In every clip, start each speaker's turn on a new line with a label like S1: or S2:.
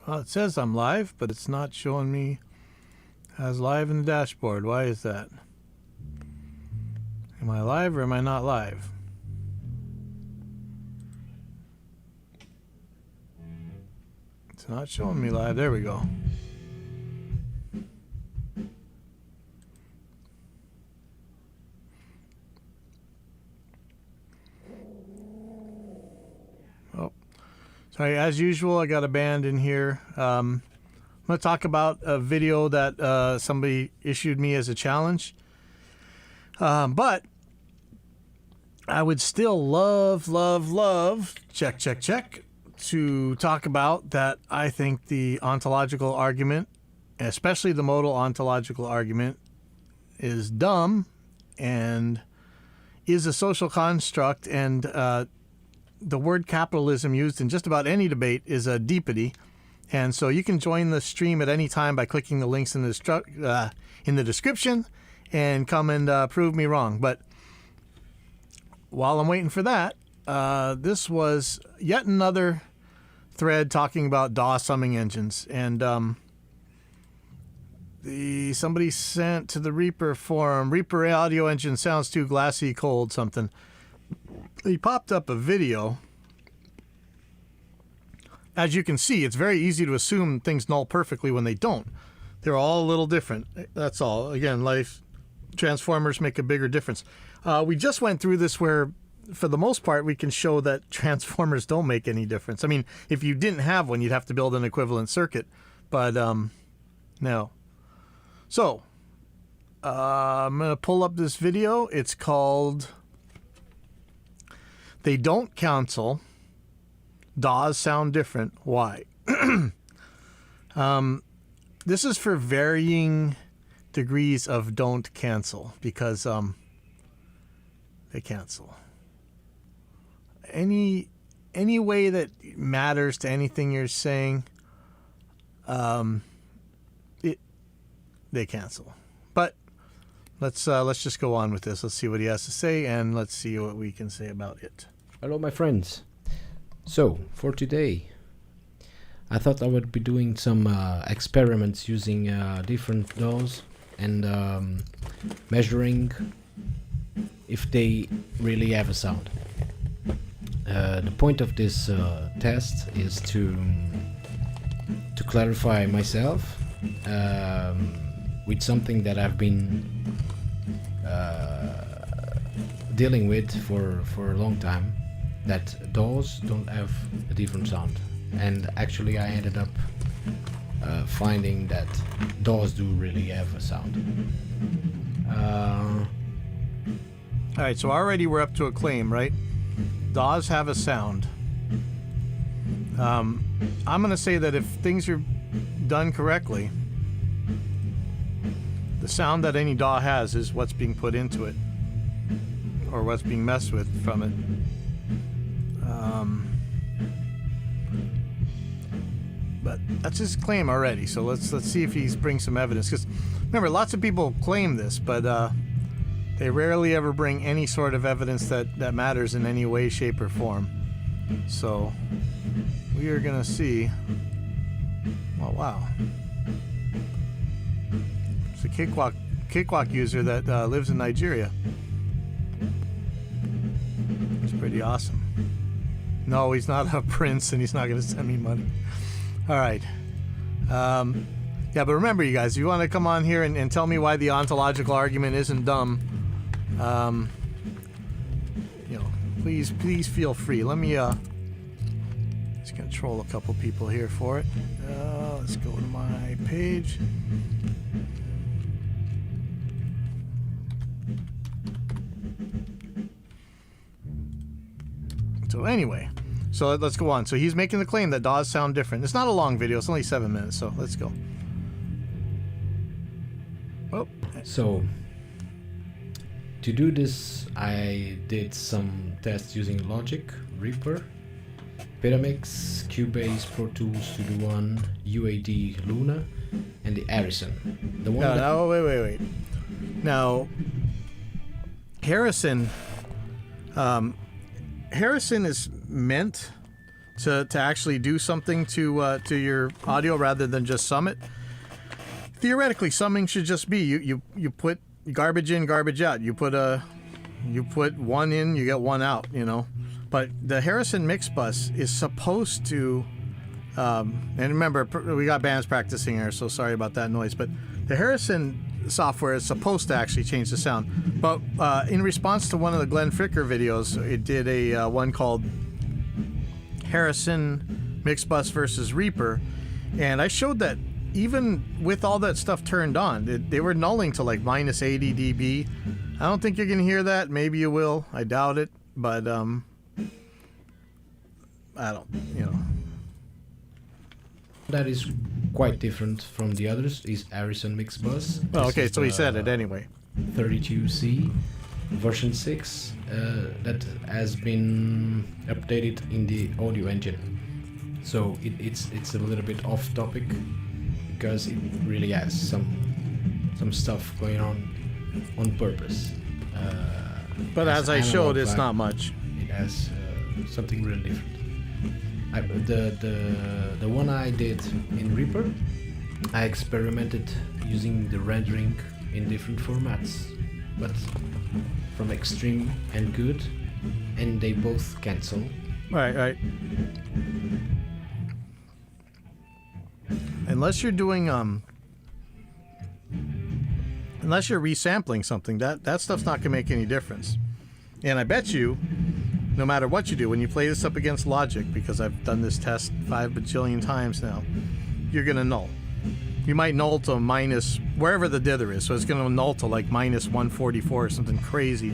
S1: Well, it says I'm live, but it's not showing me as live in the dashboard. Why is that? Am I live or am I not live? It's not showing me live. There we go. Oh, sorry. As usual, I got a band in here. I'm going to talk about a video that somebody issued me as a challenge. But I would still love, check, to talk about that. I think the ontological argument, especially the modal ontological argument, is dumb and is a social construct, and the word capitalism used in just about any debate is a deepity. And so you can join the stream at any time by clicking the links in the description and come and prove me wrong. But while I'm waiting for that, this was yet another thread talking about DAW summing engines. And somebody sent to the Reaper forum, Reaper audio engine sounds too glassy, cold, something. He popped up a video. As you can see, it's very easy to assume things null perfectly when they don't. They're all a little different. That's all. Again, life transformers make a bigger difference. We just went through this where, for the most part, we can show that transformers don't make any difference. I mean, if you didn't have one, you'd have to build an equivalent circuit. But no. So, I'm going to pull up this video. It's called They Don't Cancel. DAWs Sound Different. Why? This is for varying degrees of don't cancel, because they cancel. Any way that matters to anything you're saying, they cancel. But let's just go on with this. Let's see what he has to say, and let's see what we can say about it.
S2: Hello, my friends. So, for today, I thought I would be doing some experiments using different DAWs and measuring if they really have a sound. The point of this test is to clarify myself with something that I've been dealing with for a long time, that DAWs don't have a different sound. And actually I ended up finding that DAWs do really have a sound.
S1: Alright, so already we're up to a claim, right? DAWs have a sound. I'm going to say that if things are done correctly, the sound that any DAW has is what's being put into it, or what's being messed with from it. But that's his claim already, so let's see if he's bring some evidence. Because remember, lots of people claim this, but they rarely ever bring any sort of evidence that matters in any way, shape, or form. So we are gonna see. Oh wow, it's a cakewalk user that lives in Nigeria. It's pretty awesome. No, he's not a prince, and he's not gonna send me money. All right. Yeah, but remember, you guys, if you want to come on here and tell me why the ontological argument isn't dumb, please feel free. Let me just control a couple people here for it. Let's go to my page. So anyway. So let's go on. So he's making the claim that DAWs sound different. It's not a long video. It's only 7 minutes. So let's go. Oh.
S2: So to do this, I did some tests using Logic, Reaper, Pyramix, Cubase, Pro Tools, Studio One, UAD, Luna, and the Harrison. The one.
S1: No, wait. Now, Harrison is meant to actually do something to your audio rather than just sum it. Theoretically, summing should just be you put garbage in, garbage out. You put one in, you get one out. You know, but the Harrison mix bus is supposed to. And remember, we got bands practicing here, so sorry about that noise. But the Harrison software is supposed to actually change the sound. But in response to one of the Glenn Fricker videos, it did a one called Harrison Mixbus versus Reaper, and I showed that even with all that stuff turned on, they were nulling to like minus 80 dB. I don't think you're gonna hear that. Maybe you will. I doubt it. But I don't. You know.
S2: That is quite different from the others. Is Harrison Mixbus.
S1: Oh, okay. So he said it anyway.
S2: 32C version 6 that has been updated in the audio engine. So it's a little bit off topic because it really has some stuff going on purpose.
S1: But as I showed, it's not much.
S2: It has something really different. The one I did in Reaper, I experimented using the rendering in different formats, but from extreme and good, and they both cancel.
S1: Right. Unless you're doing unless you're resampling something, that stuff's not gonna make any difference. And I bet you, no matter what you do, when you play this up against Logic, because I've done this test 5 bajillion times now, you're gonna null. You might null to minus wherever the dither is, so it's gonna null to like minus 144 or something crazy,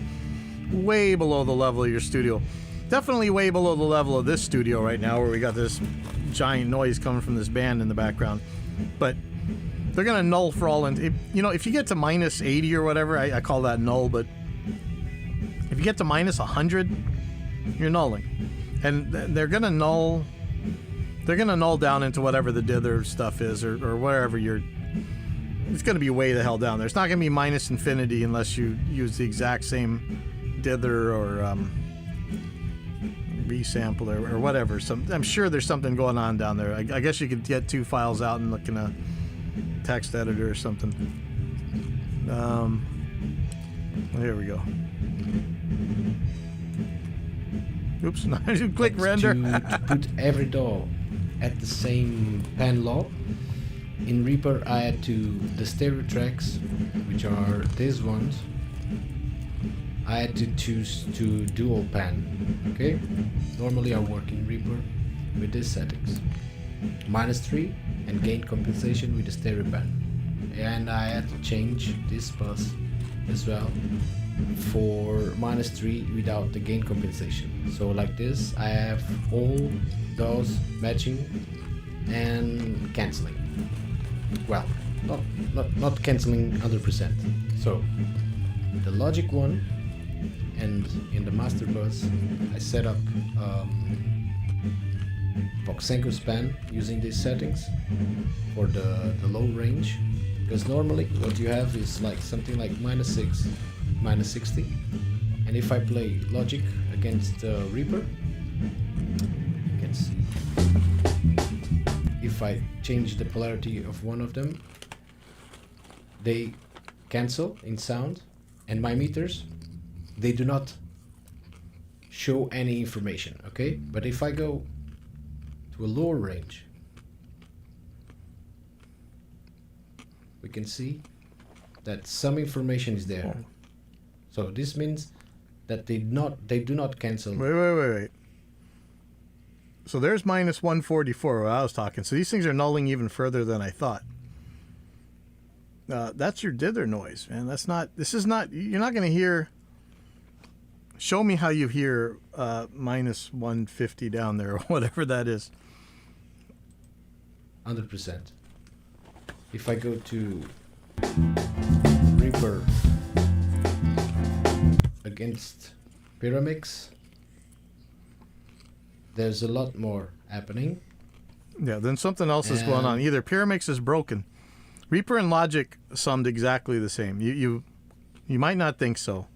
S1: way below the level of your studio. Definitely way below the level of this studio right now, where we got this giant noise coming from this band in the background. But they're gonna null for all. And if you get to minus 80 or whatever, I call that null. But if you get to minus 100, you're nulling, and they're gonna null. They're gonna null down into whatever the dither stuff is, or wherever you're. It's gonna be way the hell down there. It's not gonna be minus infinity unless you use the exact same dither or resample or whatever. I'm sure there's something going on down there. I guess you could get 2 files out and look in a text editor or something. Here we go. Oops, I didn't click render.
S2: To put every DAW at the same pan law, in Reaper I had the stereo tracks, which are these ones, I had to choose to dual pan. Okay, normally I work in Reaper with these settings: -3 and gain compensation with the stereo pan, and I had to change this bus as well for -3 without the gain compensation. So like this, I have all those matching and cancelling. Well, not cancelling 100%. So the Logic one, and in the master bus I set up Voxenko span using these settings for the low range, because normally what you have is like something like -6, -60, and if I play Logic against Reaper, you can see if I change the polarity of one of them, they cancel in sound, and my meters, they do not show any information. Okay, but if I go to a lower range, we can see that some information is there. So this means that they do not cancel.
S1: Wait. So there's -144 where I was talking. So these things are nulling even further than I thought. That's your dither noise, man. You're not going to hear. Show me how you hear -150 down there, or whatever that is.
S2: 100%. If I go to Reaper against Pyramix, there's a lot more happening.
S1: Yeah, then something else is going on. Either Pyramix is broken. Reaper and Logic summed exactly the same. You might not think so,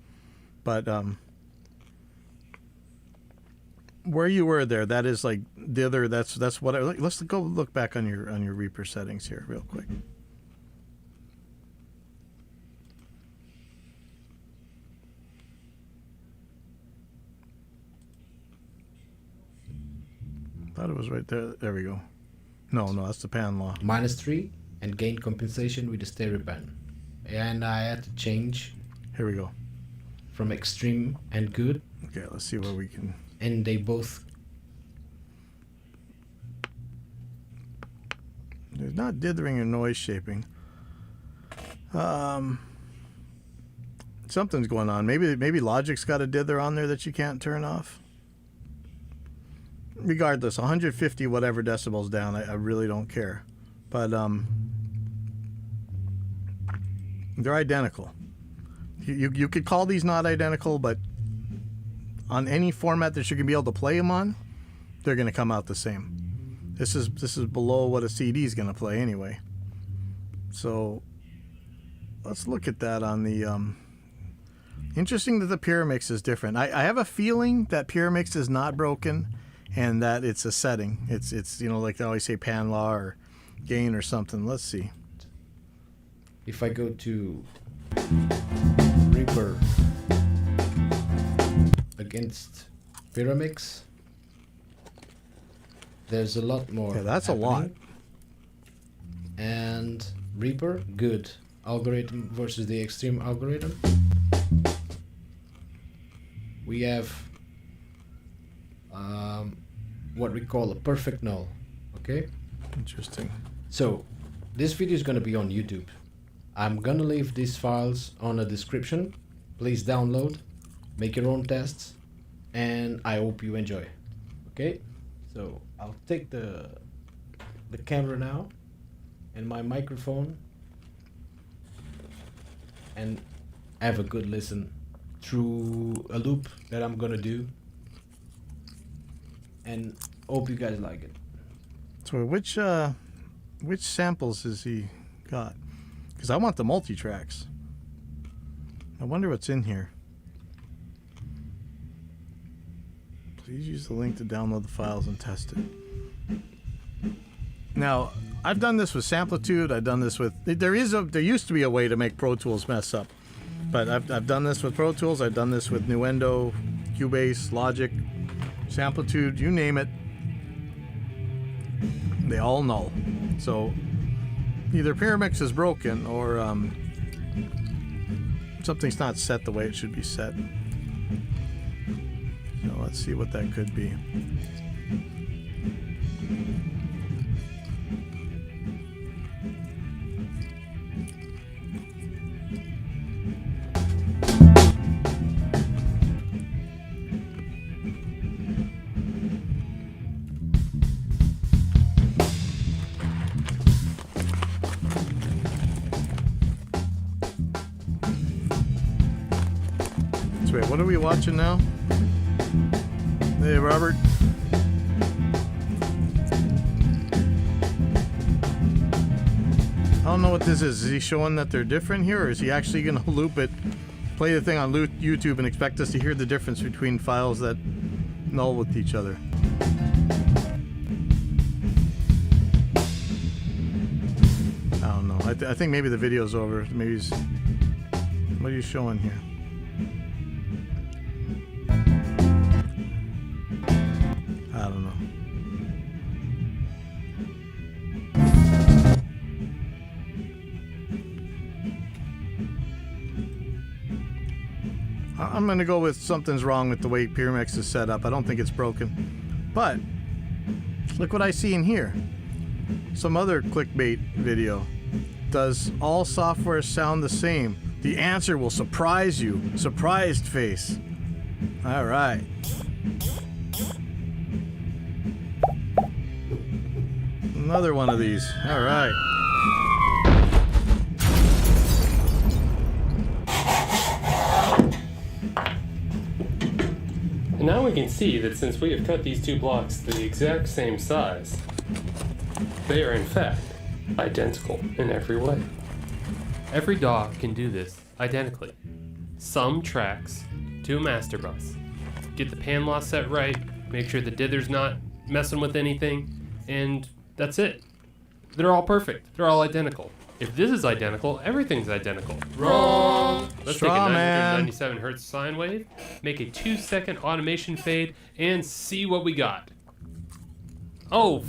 S1: but where you were there, that is like dither. That's what. Let's go look back on your Reaper settings here real quick. Thought it was right there. There we go. No, that's the pan law.
S2: -3 and gain compensation with the stereo band. And I had to change.
S1: Here we go.
S2: From extreme and good.
S1: Okay, let's see where we can.
S2: And they both.
S1: There's not dithering or noise shaping. Something's going on. Maybe Logic's got a dither on there that you can't turn off. Regardless, 150 whatever decibels down, I really don't care. But they're identical. You could call these not identical, but on any format that you can be able to play them on, they're going to come out the same. This is below what a CD is going to play anyway. So let's look at that on the. Interesting that the Pyramix is different. I have a feeling that Pyramix is not broken, and that it's a setting. It's like they always say pan law or gain or something. Let's see.
S2: If I go to Reaper against Pyramix, there's a lot more.
S1: Yeah, that's happening. A lot.
S2: And Reaper, good. Algorithm versus the extreme algorithm. We have what we call a perfect null. Okay?
S1: Interesting.
S2: So, this video is going to be on YouTube. I'm going to leave these files on the description. Please download, make your own tests, and I hope you enjoy. Okay? So, I'll take the camera now and my microphone and have a good listen through a loop that I'm going to do. And hope you guys like it.
S1: So which samples has he got? Because I want the multi-tracks. I wonder what's in here. Please use the link to download the files and test it. Now, I've done this with Samplitude. I've done this with... There used to be a way to make Pro Tools mess up. But I've done this with Pro Tools. I've done this with Nuendo, Cubase, Logic, Samplitude, you name it. They all know. So either Pyramix is broken or something's not set the way it should be set. So let's see what that could be. Wait, what are we watching now? Hey, Robert. I don't know what this is. Is he showing that they're different here, or is he actually going to loop it, play the thing on YouTube, and expect us to hear the difference between files that null with each other? I don't know. I think maybe the video's over. Maybe he's... What are you showing here? I don't know. I'm going to go with something's wrong with the way Pyramix is set up. I don't think it's broken. But look what I see in here. Some other clickbait video. Does all software sound the same? The answer will surprise you. Surprised face. All right. Another one of these. All right.
S3: And now we can see that since we have cut these two blocks to the exact same size, they are in fact identical in every way. Every DAW can do this identically. Sum tracks to a master bus, get the pan law set right, make sure the dither's not messing with anything, and that's it. They're all perfect. They're all identical. If this is identical, everything's identical. Wrong! Let's
S1: Straw
S3: take a
S1: man.
S3: 997 hertz sine wave, make a 2-second automation fade, and see what we got. Oh,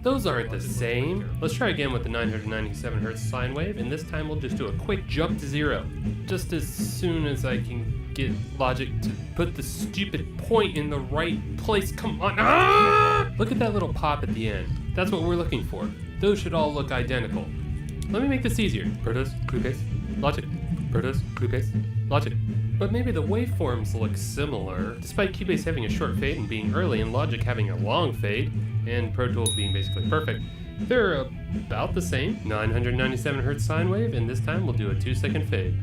S3: those aren't the same. Let's try again with the 997 hertz sine wave, and this time we'll just do a quick jump to 0. Just as soon as I can get Logic to put the stupid point in the right place. Come on. Ah! Look at that little pop at the end. That's what we're looking for. Those should all look identical. Let me make this easier. Protos, Cubase, Logic. Protos, Cubase, Logic. But maybe the waveforms look similar, despite Cubase having a short fade and being early and Logic having a long fade, and Pro Tools being basically perfect. They're about the same. 997 hertz sine wave, and this time we'll do a 2-second fade.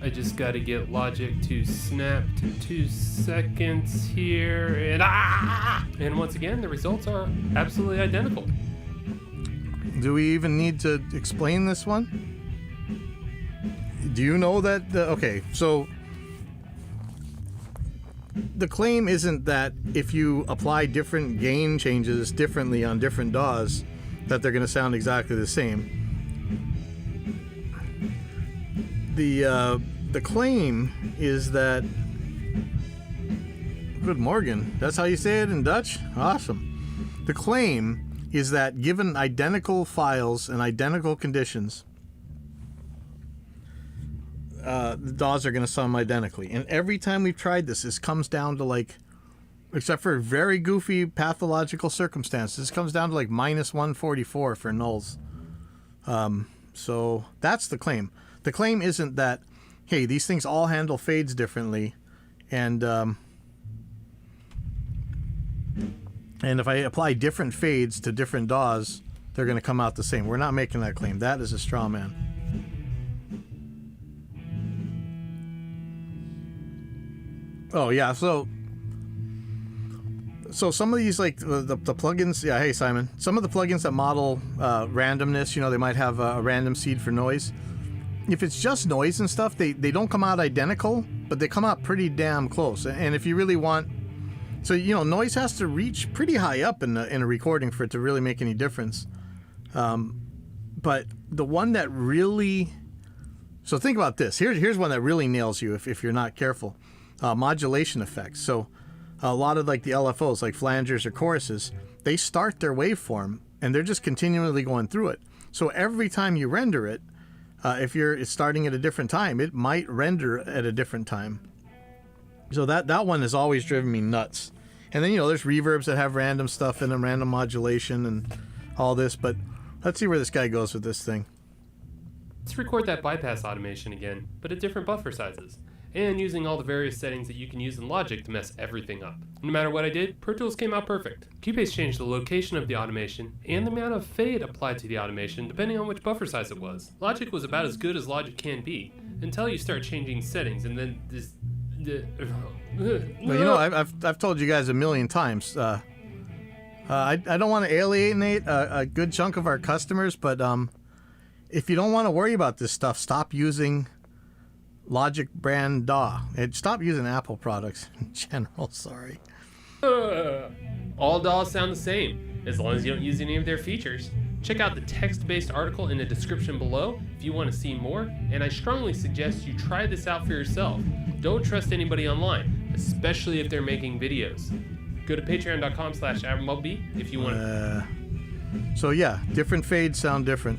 S3: I just gotta get Logic to snap to 2 seconds here, and And once again, the results are absolutely identical.
S1: Do we even need to explain this one? Do you know that? Okay, so the claim isn't that if you apply different gain changes differently on different DAWs, that they're going to sound exactly the same. The claim is that. Good Morgen. That's how you say it in Dutch? Awesome. The claim is that given identical files and identical conditions, the DAWs are going to sound identically. And every time we've tried this comes down to like, except for very goofy pathological circumstances, this comes down to like minus 144 for nulls. So that's the claim. The claim isn't that, hey, these things all handle fades differently, and if I apply different fades to different DAWs, they're going to come out the same. We're not making that claim. That is a straw man. Oh yeah, so some of these, like the plugins, yeah, hey Simon, some of the plugins that model randomness, you know, they might have a random seed for noise. If it's just noise and stuff, they don't come out identical, but they come out pretty damn close. And if you really want, so you know, noise has to reach pretty high up in a recording for it to really make any difference. But the one that really, so think about this. Here's one that really nails you if you're not careful. Modulation effects. So a lot of like the LFOs, like flangers or choruses, they start their waveform and they're just continually going through it. So every time you render it, if it's starting at a different time, it might render at a different time. So that one has always driven me nuts. And then, you know, there's reverbs that have random stuff in them, random modulation and all this. But let's see where this guy goes with this thing.
S3: Let's record that bypass automation again, but at different buffer sizes, and using all the various settings that you can use in Logic to mess everything up. No matter what I did, Pro Tools came out perfect. Cubase changed the location of the automation and the amount of fade applied to the automation depending on which buffer size it was. Logic was about as good as Logic can be, until you start changing settings, and then this...
S1: Well, you know, I've told you guys a million times, I don't want to alienate a good chunk of our customers, but if you don't want to worry about this stuff, stop using Logic brand DAW. Stop using Apple products in general, sorry.
S3: All DAWs sound the same, as long as you don't use any of their features. Check out the text-based article in the description below if you want to see more, and I strongly suggest you try this out for yourself. Don't trust anybody online, especially if they're making videos. Go to patreon.com/AdmiralB if you want to.
S1: So yeah, different fades sound different.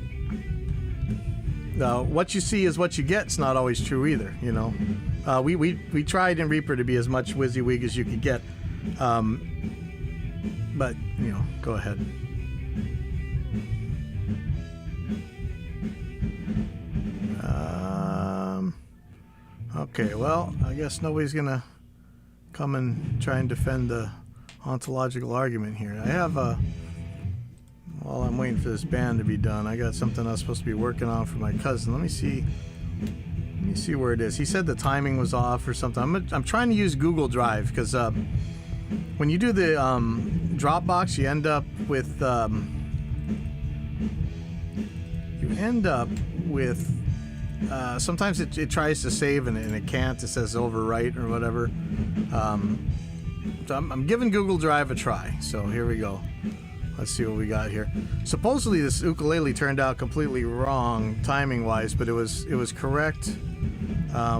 S1: What you see is what you get. It's not always true either, you know. We tried in Reaper to be as much WYSIWYG as you could get, but you know, go ahead. Okay, well, I guess nobody's gonna come and try and defend the ontological argument here. I have while I'm waiting for this band to be done, I got something I was supposed to be working on for my cousin. Let me see where it is. He said the timing was off or something. I'm trying to use Google Drive because when you do the Dropbox, you end up with sometimes it tries to save and it can't. It says overwrite or whatever. So I'm giving Google Drive a try. So here we go. Let's see what we got here. Supposedly this ukulele turned out completely wrong timing-wise, but it was correct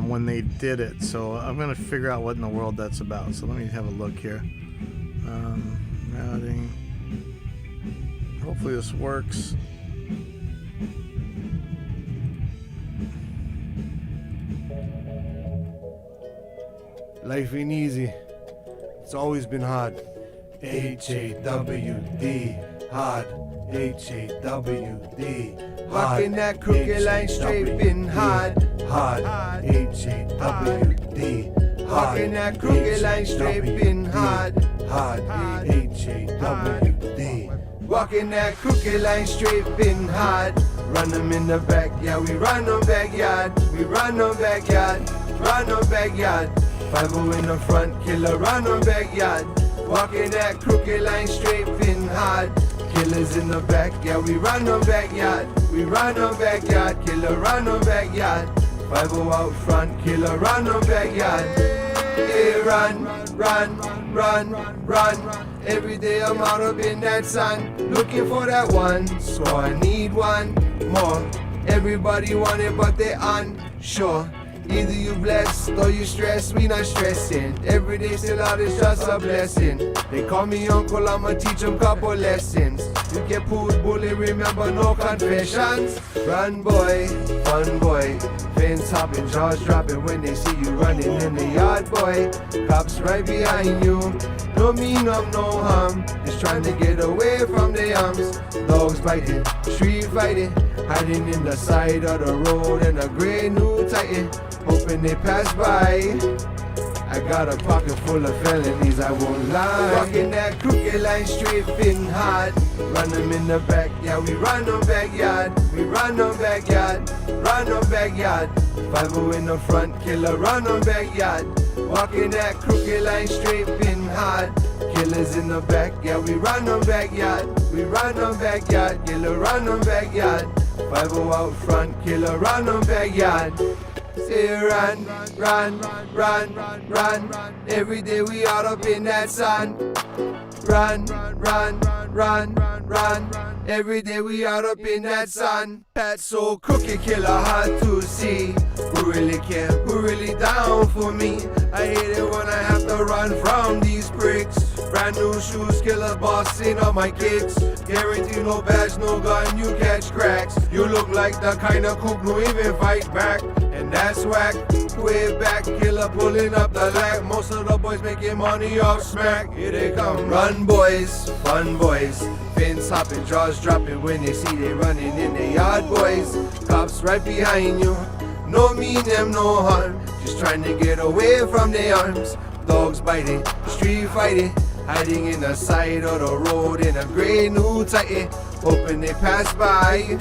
S1: when they did it. So I'm gonna figure out what in the world that's about. So let me have a look here. Routing. Hopefully this works.
S4: Life ain't easy. It's always been hard. H-A-W-D, hard. H-A-W-D,
S5: Walking that crooked line straight, been hard.
S4: hard. H-A-W-D,
S5: Walking that crooked line straight, been hard.
S4: hard. H-A-W-D.
S5: Walking that crooked line straight, been hard. Run them in the backyard, we run them backyard. We run them backyard, run them backyard. 5-0 in the front, killer, run them backyard. Walking that crooked line straight, been hard. Killers in the backyard, we run them backyard. We run them backyard, killer, run them backyard. 5-0 out front, killer, run them backyard. Hey, run, run, run, run. Every day I'm out up in that sun, looking for that one. So I need one more. Everybody want it, but they unsure. Either you blessed or you stressed, we not stressing. Every day still out is just a blessing. They call me uncle, I'ma teach them couple lessons. You get pulled, bully, remember no confessions. Run boy, fun boy. Fence hopping, jaws dropping when they see you running in the yard boy. Cops right behind you, no mean of no harm. Just trying to get away from the arms. Dogs biting, street fighting, hiding in the side of the road in a gray new Titan. Hoping they pass by. I got a pocket full of felonies, I won't lie. Walking that crooked line straight, been hard. Run them in the backyard, we run them backyard. We run them backyard, run them backyard. 5-0 in the front, killer, run them backyard. Walking that crooked line straight, been hard. Killers in the backyard, we run them backyard. We run them backyard, killer, run them backyard. 5-0 out front, killer, run them backyard. Say run, run, run, run. Every day we out up in that sun. Run, run, run, run. Every day we out up in that sun. That's so crooked, killer, hard to see. Who really care? Who really down for me? I hate it when I have to run from these pricks. Brand new shoes, killer, bossing on my kicks. Guarantee no badge, no gun, you catch cracks. You look like the kind of cook who even fight back. And that's whack, way back, killer pulling up the lag. Most of the boys making money off smack. Here they come, run boys, fun boys. Fence hopping, jaws dropping when they see they running in the yard boys. Cops right behind you, no mean them no harm. Just trying to get away from their arms. Dogs biting, street fighting, hiding in the side of the road in a gray new Titan. Hoping they pass by.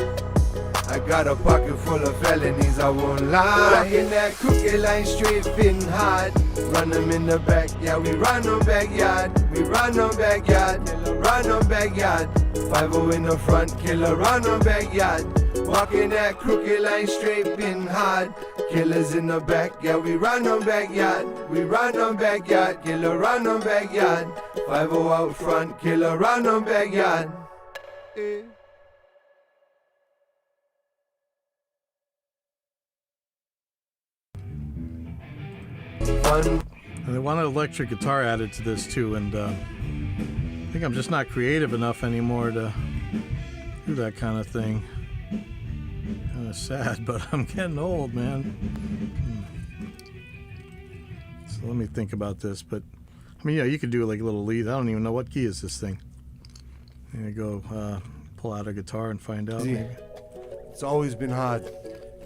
S5: I got a pocket full of felonies, I won't lie. Walking that crooked line straight, been hard. Run them in the backyard, we run them backyard. We run them backyard, run them backyard. 5-0 in the front, killer, run them backyard. Walking that crooked line straight, been hard. Killers in the backyard, we run them backyard. We run them backyard, killer, run them backyard. 5-0 out front, killer, run them backyard.
S1: And they want an electric guitar added to this too, and I think I'm just not creative enough anymore to do that kind of thing. Kind of sad, but I'm getting old, man. So let me think about this. But I mean, yeah, you could do like little leads. I don't even know what key is this thing. There you go. Pull out a guitar and find out. Maybe.
S4: It's always been hard.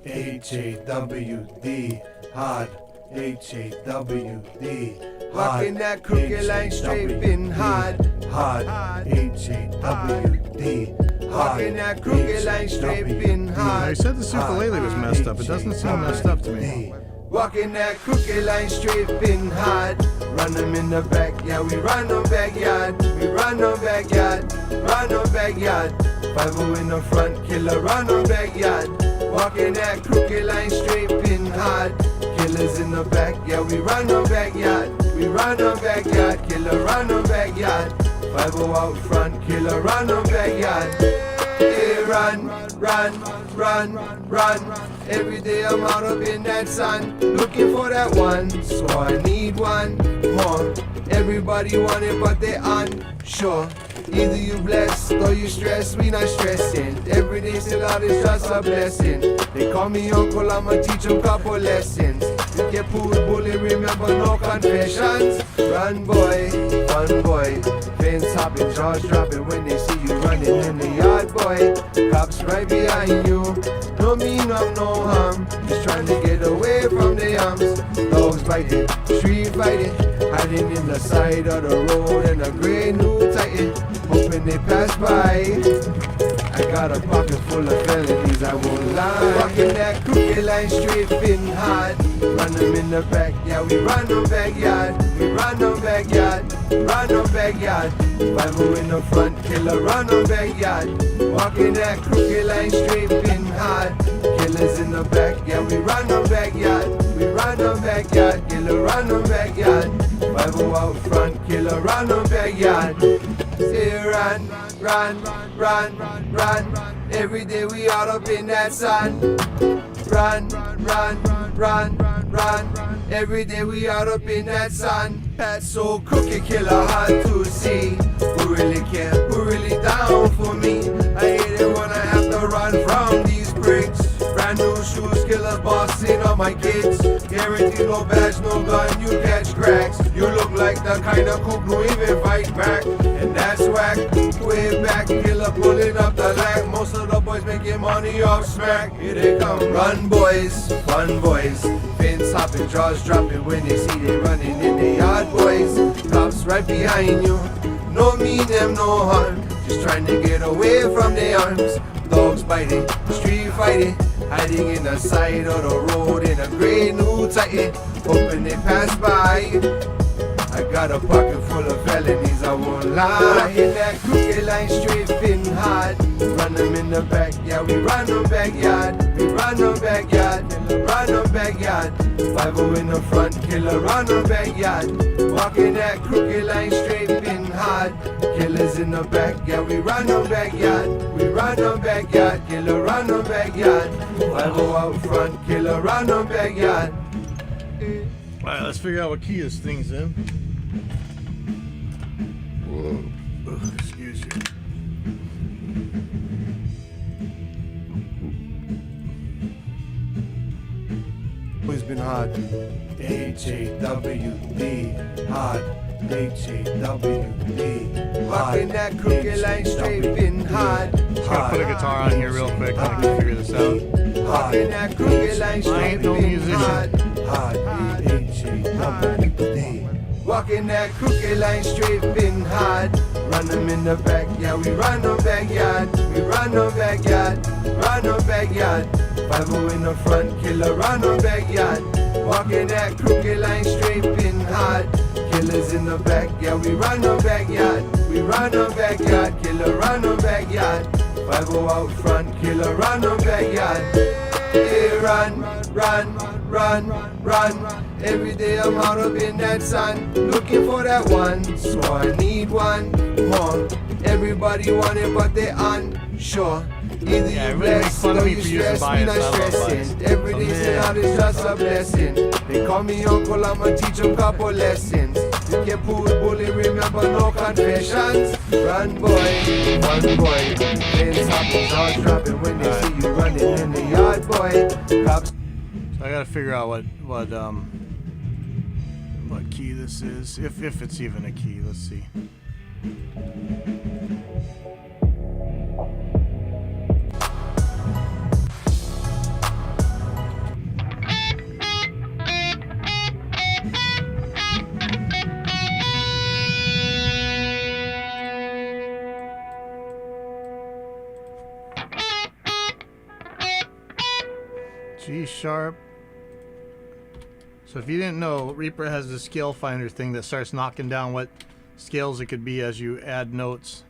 S4: H-A-W-D, hard. H-A-W-D,
S5: Walking that crooked line straight, been hard.
S4: hard. H-A-W-D,
S5: Walking that crooked line straight, been
S1: I
S5: hard.
S1: said the ukulele was messed up. It doesn't seem messed up to me.
S5: Walking that crooked line straight, been hard. Run them in the backyard, we run them backyard. We run them backyard, run them backyard. 5-0 in the front, killer, run them backyard. Walking that crooked line straight, been hard. Killers in the backyard, we run them backyard. We run them backyard. killer run no backyard. 5-0 out front, killer run no backyard. Hey, run, run, run, run. Every day I'm out up in that sun, looking for that one, so I need one more. Everybody want it, but they unsure. Either you blessed or you stressed, we not stressing. Every day still out is just a blessing. They call me uncle, I'ma teach them couple lessons. You get pulled, bully, remember no confessions. Run boy, fun boy. Fence hopping, jaws dropping when they see you running in the yard boy. Cops right behind you, no mean I'm no harm. Just trying to get away from the arms. Dogs biting, street fighting, hiding in the side of the road in a gray new Titan. Hoping they pass by. I got a pocket full of felonies, I won't lie. Walking that crooked line straight, fitting hard. Run them in the back, yeah, we run no backyard. We run no backyard, run no backyard. 5-0 in the front, killer run no backyard. Walking that crooked line straight, fitting hard. Killers in the back, yeah, we run no backyard. We run no backyard, killer run no backyard. 5-0 out front, killer run no backyard. Say run, run, run, run. Every day we out up in that sun. Run, run, run, run. Every day we out up in that sun. That's so crooked, killer, hard to see. Who really care? Who really down for me? I hate it when I have to run from these bricks. Brand new shoes, killer bossing on my kids. Guaranteed no badge, no gun, you catch cracks. You look like the kind of cook who even fight back. And that's whack, way back, killer pulling up the lag. Most of the boys making money off smack. Here they come, run boys, fun boys. Fence hopping, jaws dropping when they see they running in the yard boys. Cops right behind you, no mean them no harm. Just trying to get away from the arms. Dogs biting, street fighting, hiding in the side of the road in a gray new Titan. Hoping they pass by. I got a pocket full of felonies, I won't lie. In that crooked line straight, fitting hard. Run them in the back, yeah, we run no backyard. We run no backyard, run no backyard. 5-0 in the front, killer run no backyard. Walking that crooked line straight, fitting hard. Killers in the back, yeah, we run no backyard. We run no backyard, killer run no backyard. 5-0 out front, killer run no backyard.
S1: Alright, let's figure out what key this thing's in. Whoa. Ugh, excuse you.
S5: Always been hard. H-A-W-D, hard. H-A-W-D, walking that crooked line straight, been hard.
S1: Just gotta put a guitar on here real quick, I can figure this out.
S5: Walking that crooked line
S1: I
S5: straight,
S1: ain't no
S5: been
S1: musician.
S5: hard. Hard, H-A-W-D. Walking that crooked line straight, been hard. Run them in the back, yeah, we run no backyard. We run no backyard, run no backyard. 5-0 in the front, killer run no backyard. Walking that crooked line straight, been hard. Killers in the back, yeah, we run no backyard. We run no backyard, killer run no backyard. 5-0 out front, killer run no backyard. Hey, run, run, run, run. Every day I'm out up in that sun, looking for that one, so I need one more. Everybody want it, but they unsure. Either
S1: Yeah,
S5: you
S1: it really makes
S5: blessed
S1: fun of
S5: or
S1: me
S5: you
S1: for using
S5: stressed,
S1: bias,
S5: we not
S1: I love
S5: stressing.
S1: bias.
S5: Every day still out is just a blessing. They call me uncle, I'ma teach them couple lessons. You get pulled, bully, remember no confessions. Run boy, fun boy. Fence hopping, jaws dropping when they see you running in the yard boy. Cops.
S1: So I gotta figure out what key this is, if it's even a key. Let's see. G sharp. So if you didn't know, Reaper has the scale finder thing that starts knocking down what scales it could be as you add notes.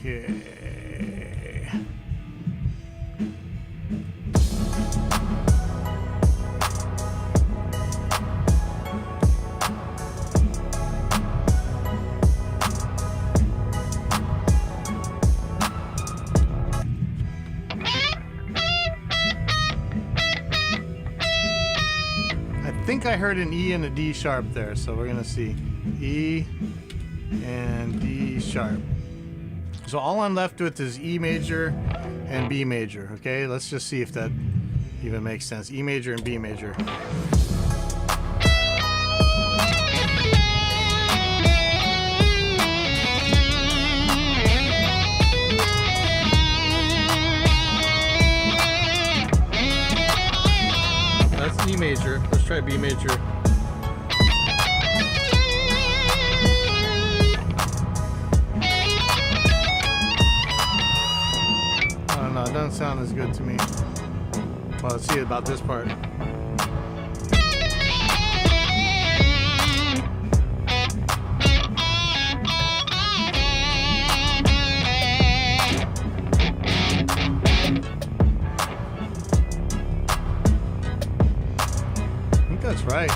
S1: Okay. I think I heard an E and a D sharp there, so we're gonna see E and D sharp. So all I'm left with is E major and B major. Okay, let's just see if that even makes sense. E major and B major. That's E major. Let's try B major. Oh no, it doesn't sound as good to me. Well, let's see about this part. I think that's right.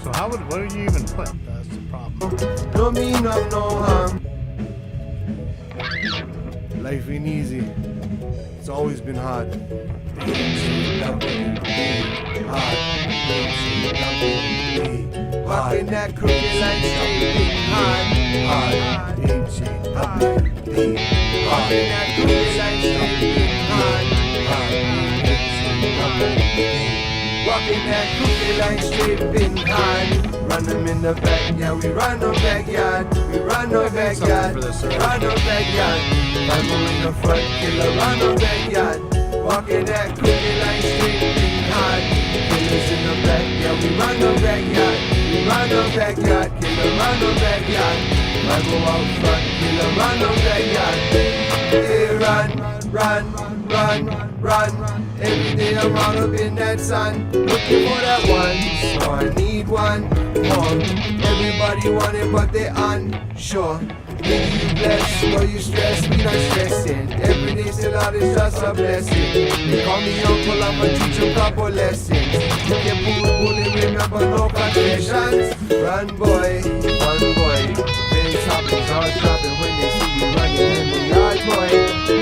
S1: So what would you even put? That's the problem.
S5: No mean of no harm.
S4: Life ain't easy. It's always been hard.
S5: Walking that crooked line straight hard. Walking that crooked line straight hard. Walking that crooked line straight been hard. Run them in the back, yeah, we run no backyard. We run no backyard. Run no backyard. Bible in the front, killer run no backyard. Walking that crooked line straight been hard. Killers in the back, yeah, we run no backyard. We run no backyard. Killer run no backyard. Bible out front, killer run no backyard. Hey, run, run, run, run. Every day I'm out up in that sun, looking for that one. So I need one more. Everybody want it, but they unsure. Maybe you blessed or you stressed, we not stressing. Every day still out is just a blessing. They call me uncle, I'ma teach them couple lessons. You can bully, remember no confessions. Run boy, then shopping, start shopping when they see you running in the yard boy.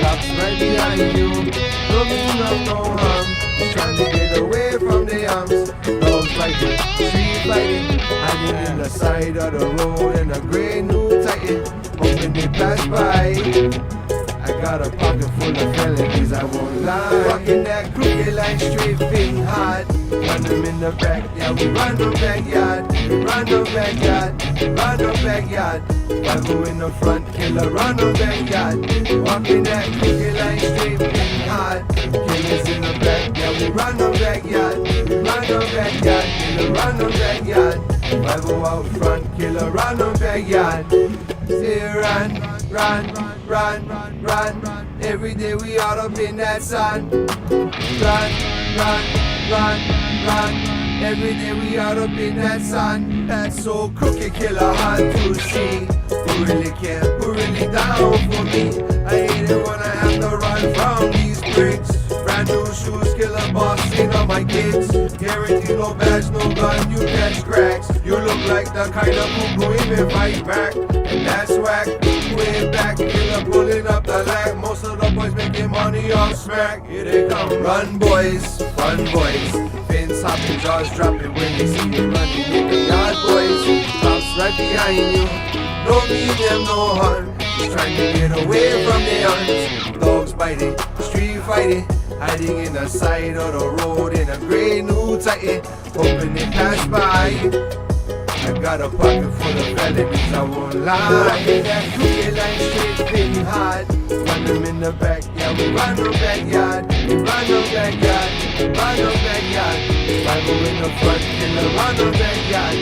S5: Cops right behind you, no mean of no harm. Just trying to get away from the arms. Dogs fighting, street fighting, hiding in the side of the road in a grey new Titan. Hoping they pass by. I got a pocket full of felonies, I won't lie. Walking that crooked line straight been hard. Run them in the back, yeah, we run no backyard. We run no backyard, run no backyard. Bible in the front, killer run no backyard. Walking that crooked line straight been hard. Killers in the back, yeah, we run no backyard. We run no backyard, killer run no backyard. Bible out front, killer run no backyard. Say run, run, run, run. Every day we out up in that sun. Run, run, run, run. Every day we out up in that sun. That's so crooked, killer hard to see. Who really care? Who really down for me? I hate it when I have to run from these bricks. Brand new shoes, killer boss, seen on my kids. Guarantee no badge, no gun, you catch cracks. You look like the kind of who even fight back. And that's whack, way back, killer pulling up the lag. Most of the boys making money off smack. Here they come, run boys, fun boys. Fins hopping, jaws dropping when they see you running in the yard boys. Cops right behind you, no mean them no harm. Just trying to get away from the arms. Dogs biting, street fighting, hiding in the side of the road in a grey new Titan. Hoping they pass by. I got a pocket full of felonies, I won't lie. Walking that crooked line straight been hard. Run them in the back, yeah, we run no backyard. We run no backyard, we run no backyard. Bible in the front, killer run no backyard.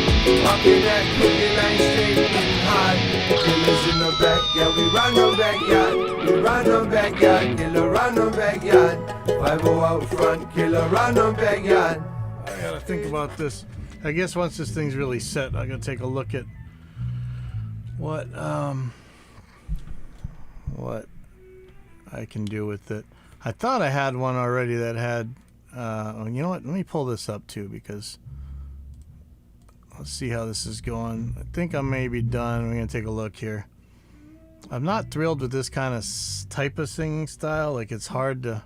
S5: Walking that crooked line straight been hard. Killers in the back, yeah, we run no backyard. We run no backyard, killer run no backyard. Bible out front, killer run no backyard.
S1: I gotta think about this. I guess once this thing's really set, I gotta take a look at what I can do with it. I thought I had one already that had you know what, let me pull this up too, because let's see how this is going. I think I may be done. We're gonna take a look here. I'm not thrilled with this kind of type of singing style. Like, it's hard to,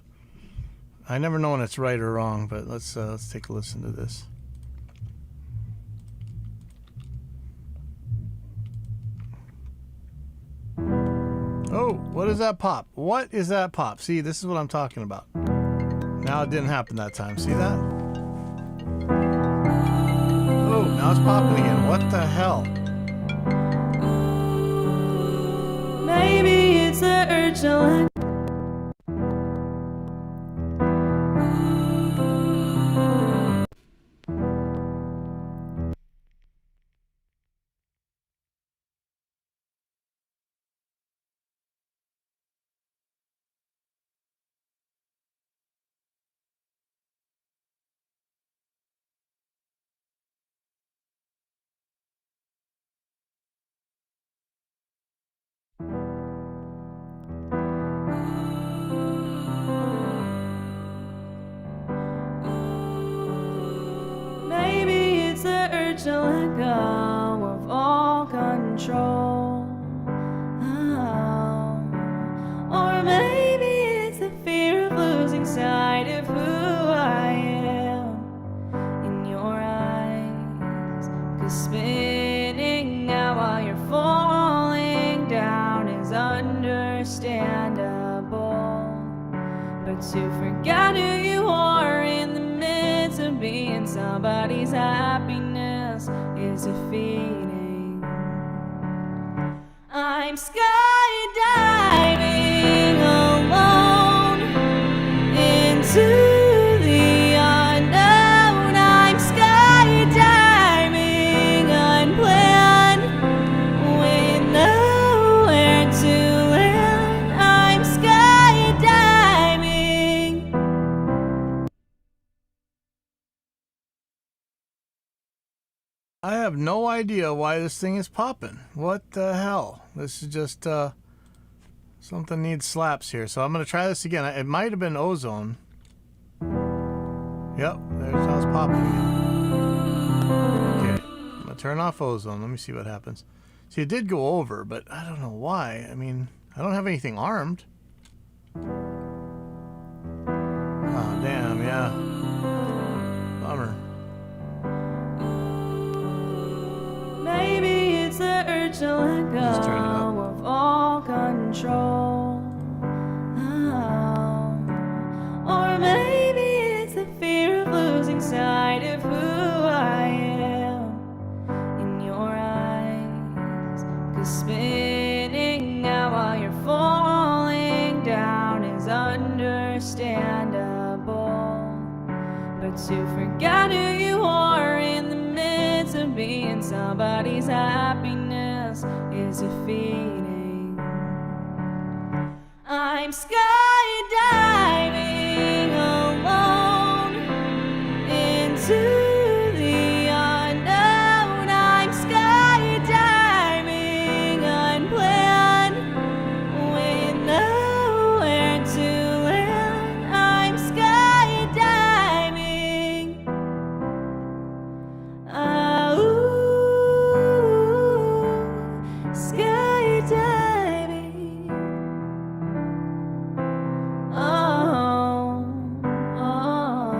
S1: I never know when it's right or wrong, but let's take a listen to this. Oh, what is that pop? What is that pop? See, this is what I'm talking about. Now it didn't happen that time. See that? Oh, now it's popping again. What the hell?
S6: Maybe it's the urge to let to let go of all control. Oh. Or maybe it's the fear of losing sight of who I am in your eyes. 'Cause spinning out while you're falling down is understandable. But to forget who you are in the midst of being somebody's happiness is defeating. I'm skydiving alone into the unknown. I'm skydiving unplanned with nowhere to land. I'm skydiving.
S1: I have no idea why this thing is popping. What the hell? This is just something needs slaps here. So I'm gonna try this again. It might have been ozone. Yep, there's how it's popping again. Okay, I'm gonna turn off ozone. Let me see what happens. See, it did go over, but I don't know why. I mean, I don't have anything armed. Oh damn, yeah. Bummer.
S6: Maybe it's the urge to let
S1: Just turn it up.
S6: go of all control. Oh. Or maybe it's the fear of losing sight of who I am in your eyes. 'Cause spinning out while you're falling down is understandable. But to forget who you are in the midst of being somebody's happiness is defeating. I'm skydiving alone into the unknown. I'm skydiving unplanned with nowhere to land. I'm skydiving. Skydiving. Oh, oh.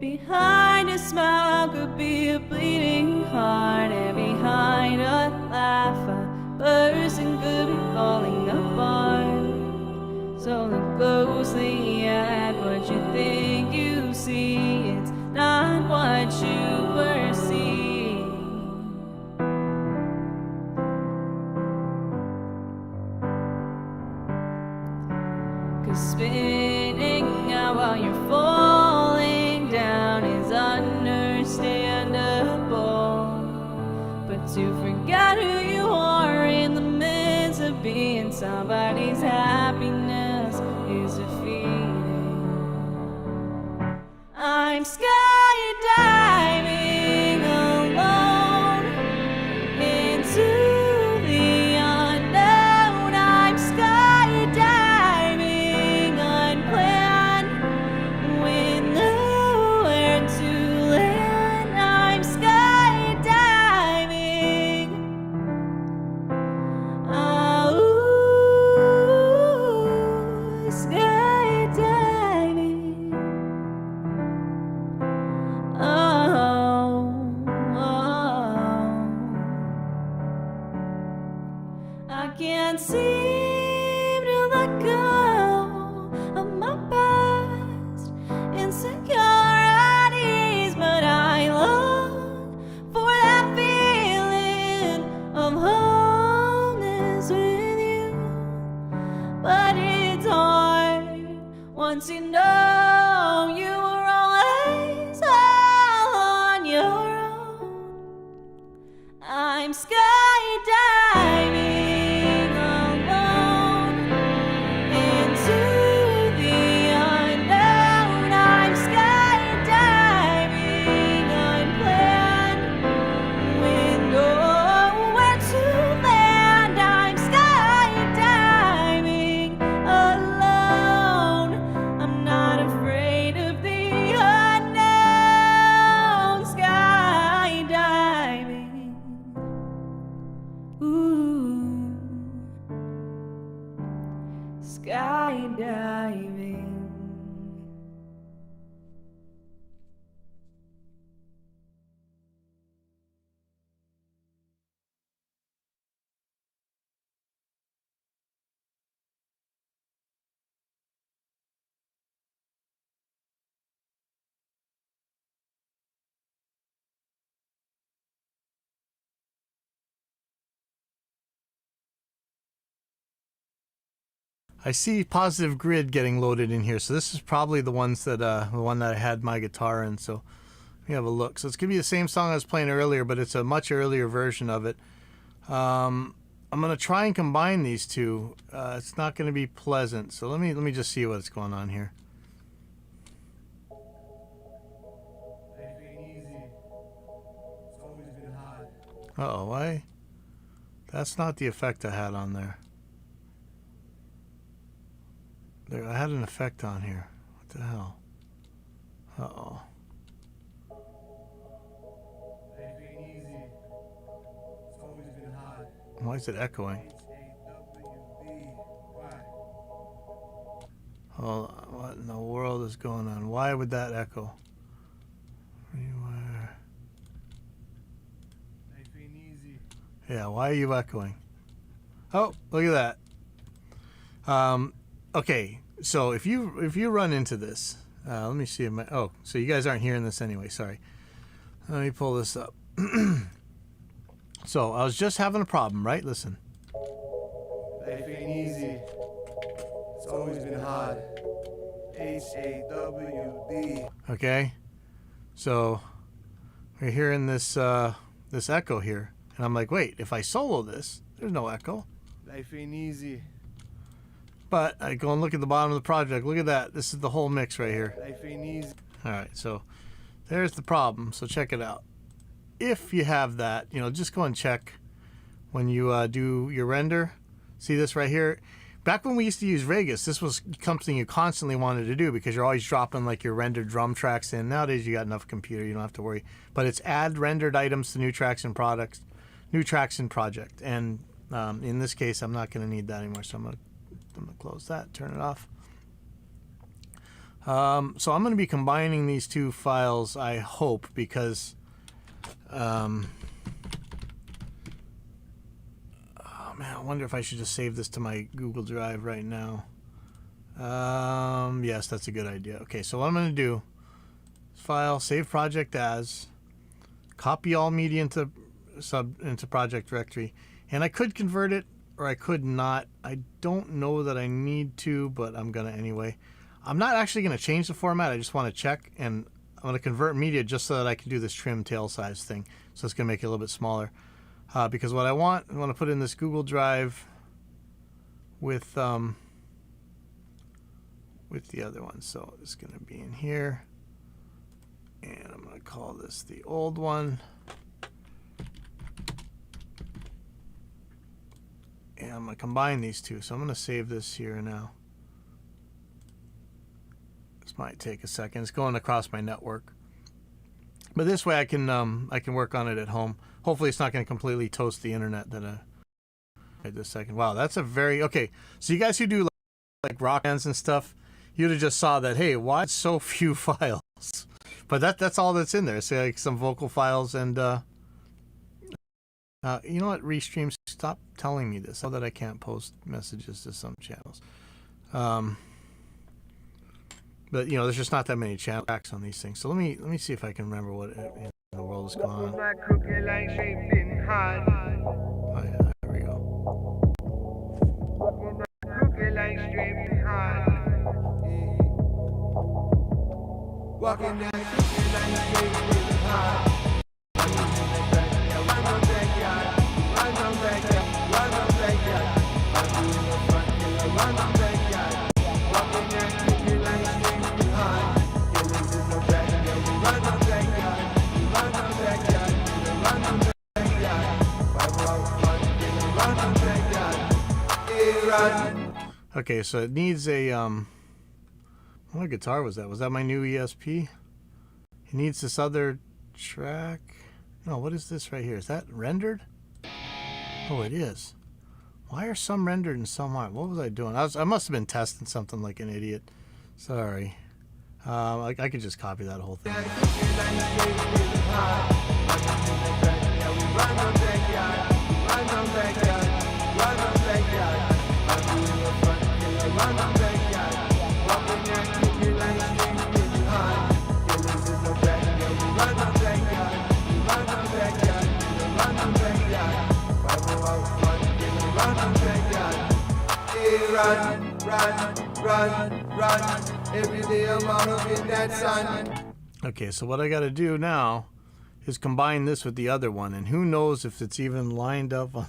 S6: Behind a smile could be a bleeding heart, and behind a laugh a person could be falling apart. So look closely at what you think you see. It's not what you perceive. 'Cause spinning out while you're falling down is understandable. But to forget who you are in the midst of being somebody's happiness is defeating. once you know you were always on your own. I'm skydiving alone into the unknown. I'm skydiving unplanned with nowhere to land. I'm skydiving alone. I'm not afraid of the unknown. Skydiving. Ooh. Skydiving.
S1: I see positive grid getting loaded in here, so this is probably the ones that the one that I had my guitar in. So let me have a look. So it's gonna be the same song I was playing earlier, but it's a much earlier version of it. I'm gonna try and combine these two. It's not gonna be pleasant. So let me just see what's going on here.
S4: Life ain't easy. It's always been hard.
S1: Uh-oh, why? That's not the effect I had on there. There, I had an effect on here. What the hell? Uh-oh.
S4: Life ain't easy. It's always been hard.
S1: Why is it echoing?
S4: HAWD. Why?
S1: Oh, what in the world is going on? Why would that echo? Rewire.
S4: Life ain't easy.
S1: Yeah, why are you echoing? Oh, look at that. Okay, so if you run into this, let me see if my, oh, so you guys aren't hearing this anyway, sorry. Let me pull this up. So I was just having a problem, right? Listen.
S4: Life ain't easy. It's always been hard. HAWD.
S1: Okay, so we're hearing this this echo here, and I'm like, wait, if I solo this, there's no echo.
S4: Life ain't easy.
S1: But I go and look at the bottom of the project. Look at that. This is the whole mix right here.
S4: Life ain't easy.
S1: All right, so there's the problem. So check it out. If you have that, you know, just go and check when you do your render. See this right here? Back when we used to use Vegas, this was something you constantly wanted to do because you're always dropping like your rendered drum tracks in. Nowadays you got enough computer, you don't have to worry. But it's add rendered items to new tracks and products, new tracks and project. And in this case, I'm not going to need that anymore, so I'm going to close that, turn it off. So I'm going to be combining these two files, I hope, because oh man, I wonder if I should just save this to my Google Drive right now. Yes, that's a good idea. Okay, so what I'm going to do is file, save project as, copy all media into project directory, and I could convert it or I could not. I don't know that I need to, but I'm gonna anyway. I'm not actually gonna change the format. I just want to check, and I'm gonna convert media just so that I can do this trim tail size thing. So it's gonna make it a little bit smaller, because what I want to put in this Google Drive with the other one. So it's gonna be in here, and I'm gonna call this the old one. And I'm going to combine these two. So I'm going to save this here now. This might take a second. It's going across my network. But this way I can work on it at home. Hopefully it's not going to completely toast the internet that wait a second. Wow, that's a very okay. So you guys who do like rock bands and stuff, you'd have just saw that, hey, why so few files? But that's all that's in there. So like some vocal files and you know what, Restream, stop telling me this so that I can't post messages to some channels. But you know, there's just not that many tracks on these things. So let me see if I can remember what in the world is going on. Oh yeah, there we go.
S5: Walking that cookie line straight in hard. Run on backyard, run on backyard, run on backyard. I'm doing the front killer, run on backyard. Walking that cookie line straight in hard. Killers in the backyard, we run on backyard, we run on backyard, we run on backyard. 5 out front killer, run on backyard. Hey, run.
S1: Okay, so it needs a what guitar was that? Was that my new ESP? It needs this other track. No, what is this right here? Is that rendered? Oh, it is. Why are some rendered and some aren't? What was I doing? I must have been testing something like an idiot. Sorry. I could just copy that whole thing.
S5: Run, run, run, run. Every day I'm out of in that sun.
S1: Okay, so what I got to do now is combine this with the other one, and who knows if it's even lined up on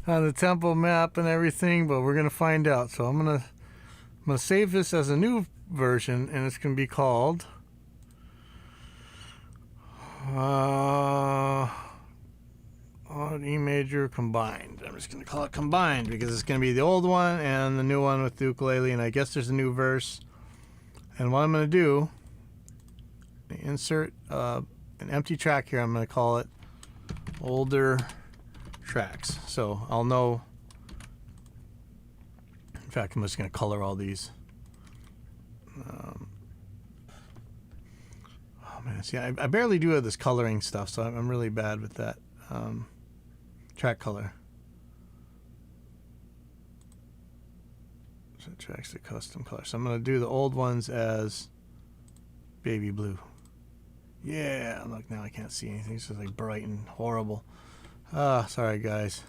S1: the tempo map and everything, but we're gonna find out. So I'm gonna save this as a new version, and it's gonna be called E major combined. I'm just gonna call it combined because it's gonna be the old one and the new one with the ukulele, and I guess there's a new verse. And what I'm gonna do, insert an empty track here. I'm gonna call it older tracks, so I'll know. In fact, I'm just gonna color all these. Oh man, see, I barely do this coloring stuff, so I'm really bad with that. Track color. So tracks the custom color. So I'm gonna do the old ones as baby blue. Yeah, look, now I can't see anything. It's just like bright and horrible. Sorry guys.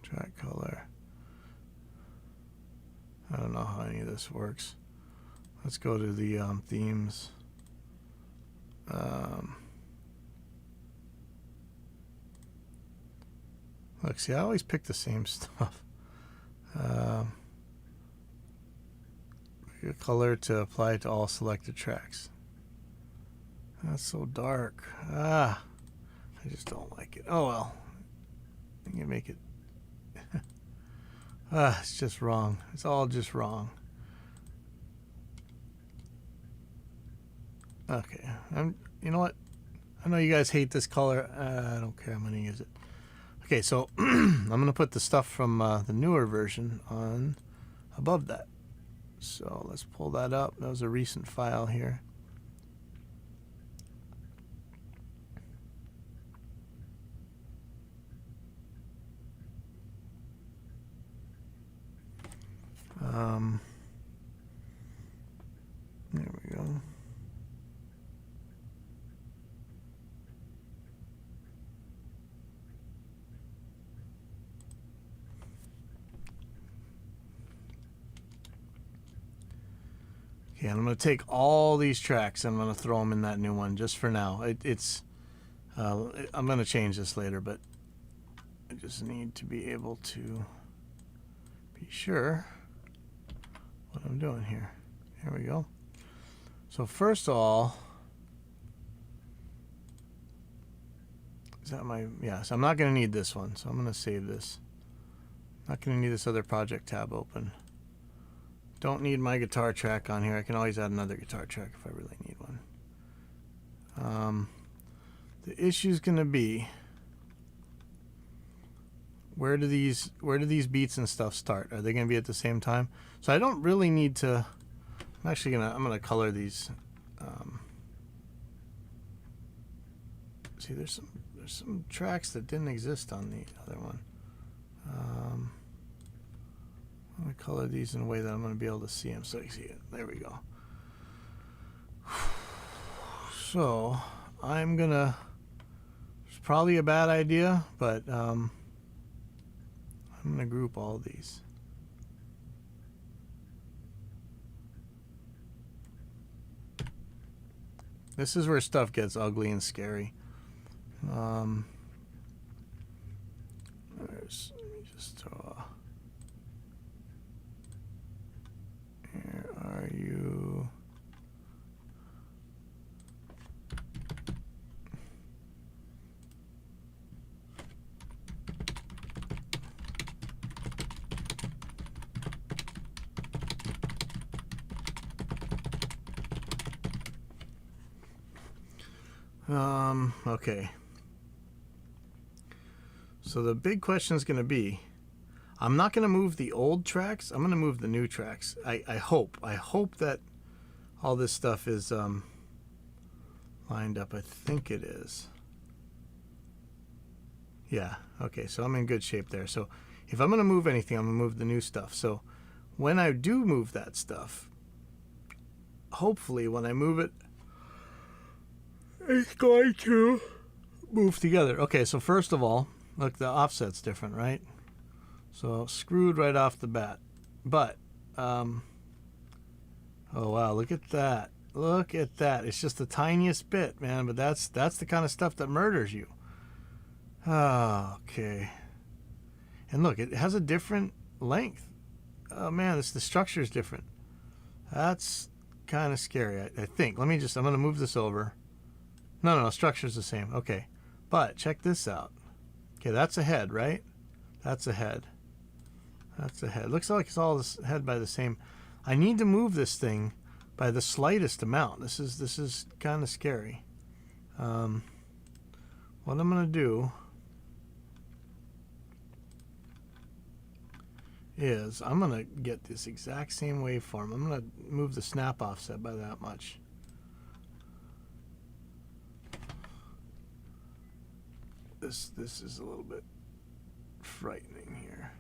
S1: Track color. I don't know how any of this works. Let's go to the themes. Look, see, I always pick the same stuff. Pick a color to apply to all selected tracks. That's so dark. I just don't like it. Oh well. I can make it. It's just wrong. It's all just wrong. Okay, you know what? I know you guys hate this color. I don't care. I'm gonna use it. Okay, so I'm gonna put the stuff from the newer version on above that. So let's pull that up. That was a recent file here. There we go. Okay, I'm going to take all these tracks and I'm going to throw them in that new one just for now. I'm going to change this later, but I just need to be able to be sure what I'm doing here. Here we go. So first of all, is that my, yes, I'm not going to need this one, so I'm going to save this. Not going to need this other project tab open. Don't need my guitar track on here. I can always add another guitar track if I really need one. The issue is going to be where do these beats and stuff start? Are they going to be at the same time? So I don't really need to. I'm gonna color these. See, there's some tracks that didn't exist on the other one. I'm gonna color these in a way that I'm gonna be able to see them, so you see it. There we go. So I'm gonna. It's probably a bad idea, but I'm I'm going to group all these. This is where stuff gets ugly and scary. Let me just throw a... Here are you... Okay. So the big question is going to be, I'm not going to move the old tracks. I'm going to move the new tracks. I hope that all this stuff is lined up. I think it is. Yeah. Okay. So I'm in good shape there. So if I'm going to move anything, I'm going to move the new stuff. So when I do move that stuff, hopefully when I move it, it's going to move together. Okay, so first of all, look, the offset's different, right? So screwed right off the bat. But, oh wow, look at that. Look at that. It's just the tiniest bit, man, but that's the kind of stuff that murders you. Oh, okay. And look, it has a different length. Oh man, the structure is different. That's kind of scary, I think. I'm going to move this over. No, structure's the same. Okay. But check this out. Okay, that's a head, right? That's a head. That's a head. Looks like it's all this head by the same. I need to move this thing by the slightest amount. This is kind of scary. What I'm going to do is I'm going to get this exact same waveform. I'm going to move the snap offset by that much. This is a little bit frightening here.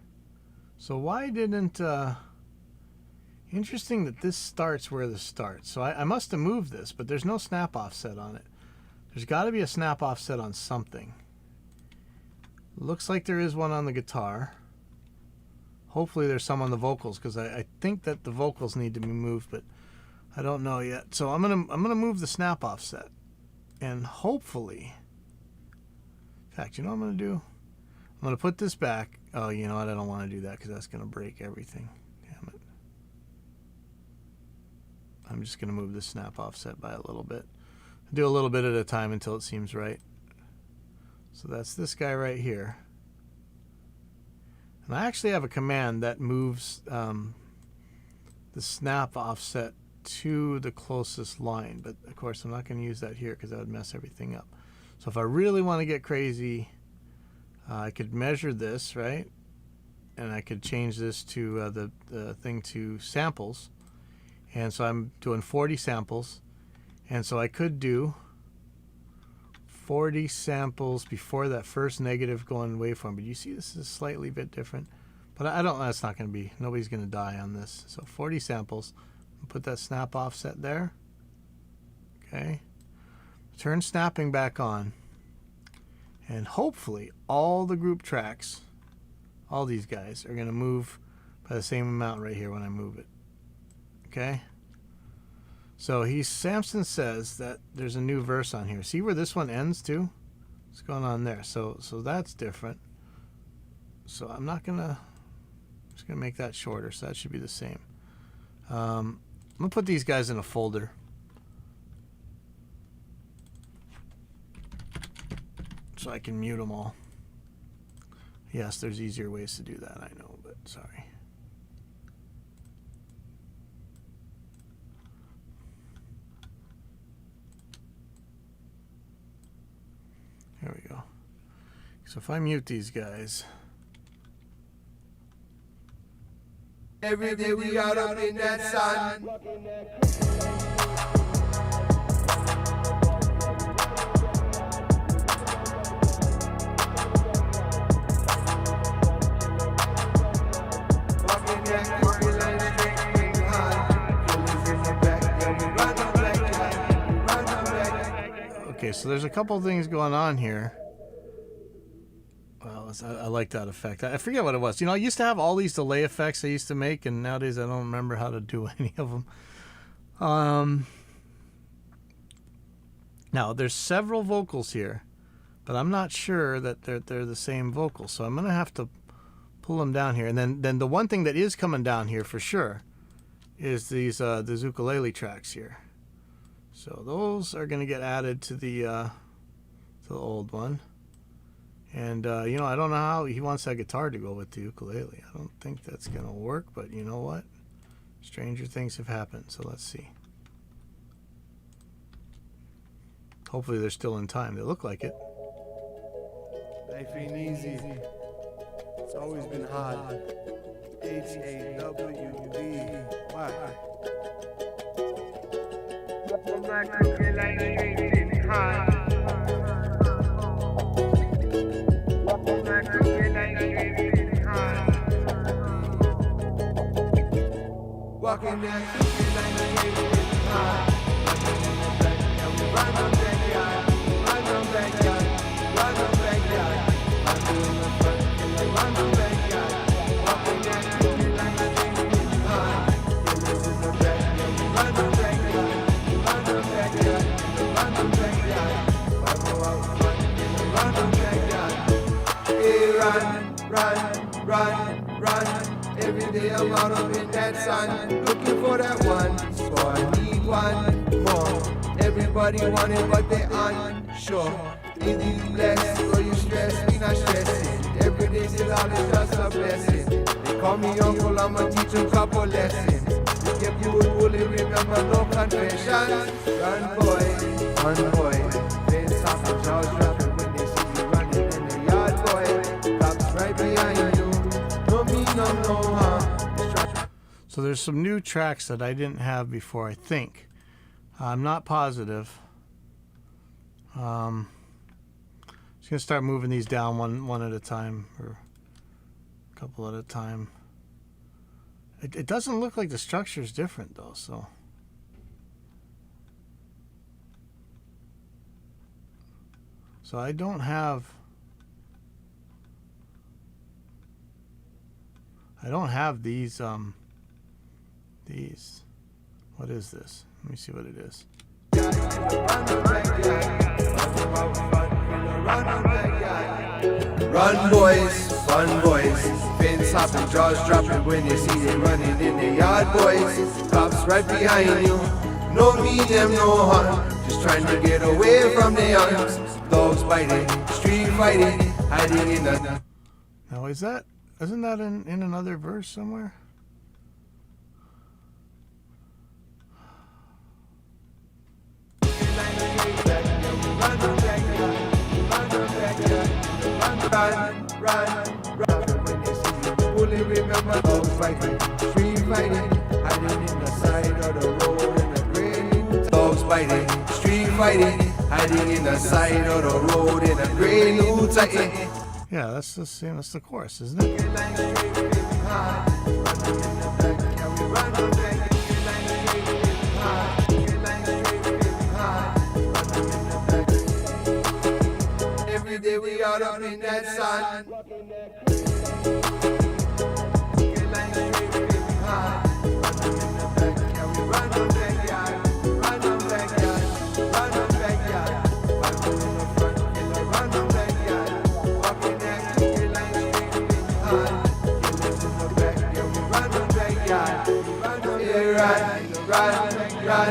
S1: So why didn't interesting that this starts where this starts. So I must have moved this, but there's no snap offset on it. There's got to be a snap offset on something. Looks like there is one on the guitar. Hopefully there's some on the vocals, because I think that the vocals need to be moved, but I don't know yet. So I'm gonna move the snap offset, and hopefully. In fact, you know what I'm going to do? I'm going to put this back. Oh, you know what? I don't want to do that because that's going to break everything. Damn it. I'm just going to move the snap offset by a little bit. Do a little bit at a time until it seems right. So that's this guy right here. And I actually have a command that moves the snap offset to the closest line. But, of course, I'm not going to use that here because that would mess everything up. So if I really want to get crazy, I could measure this, right? And I could change this to the thing to samples. And so I'm doing 40 samples. And so I could do 40 samples before that first negative going waveform. But you see this is slightly bit different. But that's not going to be, nobody's going to die on this. So 40 samples. Put that snap offset there. Okay. Turn snapping back on, and hopefully all the group tracks, all these guys, are going to move by the same amount right here when I move it. Okay? So Samson says that there's a new verse on here. See where this one ends too? What's going on there? So that's different. So I'm just going to make that shorter, so that should be the same. I'm going to put these guys in a folder. So I can mute them all. Yes, there's easier ways to do that, I know, but sorry. There we go. So if I mute these guys.
S5: Every day we out up in that sun.
S1: Okay, so there's a couple things going on here. Well, was. I like that effect. I forget what it was. You know, I used to have all these delay effects I used to make, and nowadays I don't remember how to do any of them. Now, there's several vocals here, but I'm not sure that they're the same vocals, so I'm going to have to pull them down here. And then the one thing that is coming down here for sure is these the ukulele tracks here. So those are going to get added to the old one. And, you know, I don't know how he wants that guitar to go with the ukulele. I don't think that's going to work, but you know what? Stranger things have happened, so let's see. Hopefully they're still in time. They look like it.
S5: Life ain't easy. It's always been hard. HAWD. Walking that hard. Run on backyard, run on backyard, run on backyard. Run on backyard, walking that hard. Run on backyard, run on backyard, run on backyard. Run on backyard. Hey, run. Every day I'm out up in that sun, looking for that one. So I need one more. Everybody want it, but they unsure. Either you blessed or you stress, me not stressing. Every day still all is just a blessing. They call me uncle, I'ma teach them couple lessons. You kept you with bully, remember no confession. Run boy, face off the jaws dropping when they see you running in the yard boy. Cops right behind you, no me no harm.
S1: So there's some new tracks that I didn't have before, I think. I'm not positive. Just gonna start moving these down one at a time, or a couple at a time. It doesn't look like the structure is different though, so. So I don't have these. What is this? Let me see what it is.
S5: Run boys, fun boys. Fence hopping, jaws dropping when you see them running in the yard boys. Cops right behind you. No mean them, no harm. Just trying to get away from the arms. Dogs biting, street fighting, hiding in the...
S1: Now isn't that in another verse somewhere?
S5: Run. When they see you, fully remember dogs fighting, street fighting, hiding in the side of the road in the gray. Dogs biting, street fighting, hiding in the side of the road in a gray new Titan.
S1: Yeah, that's the same. That's the chorus, isn't it?
S5: Every day we out up in that sun. Run.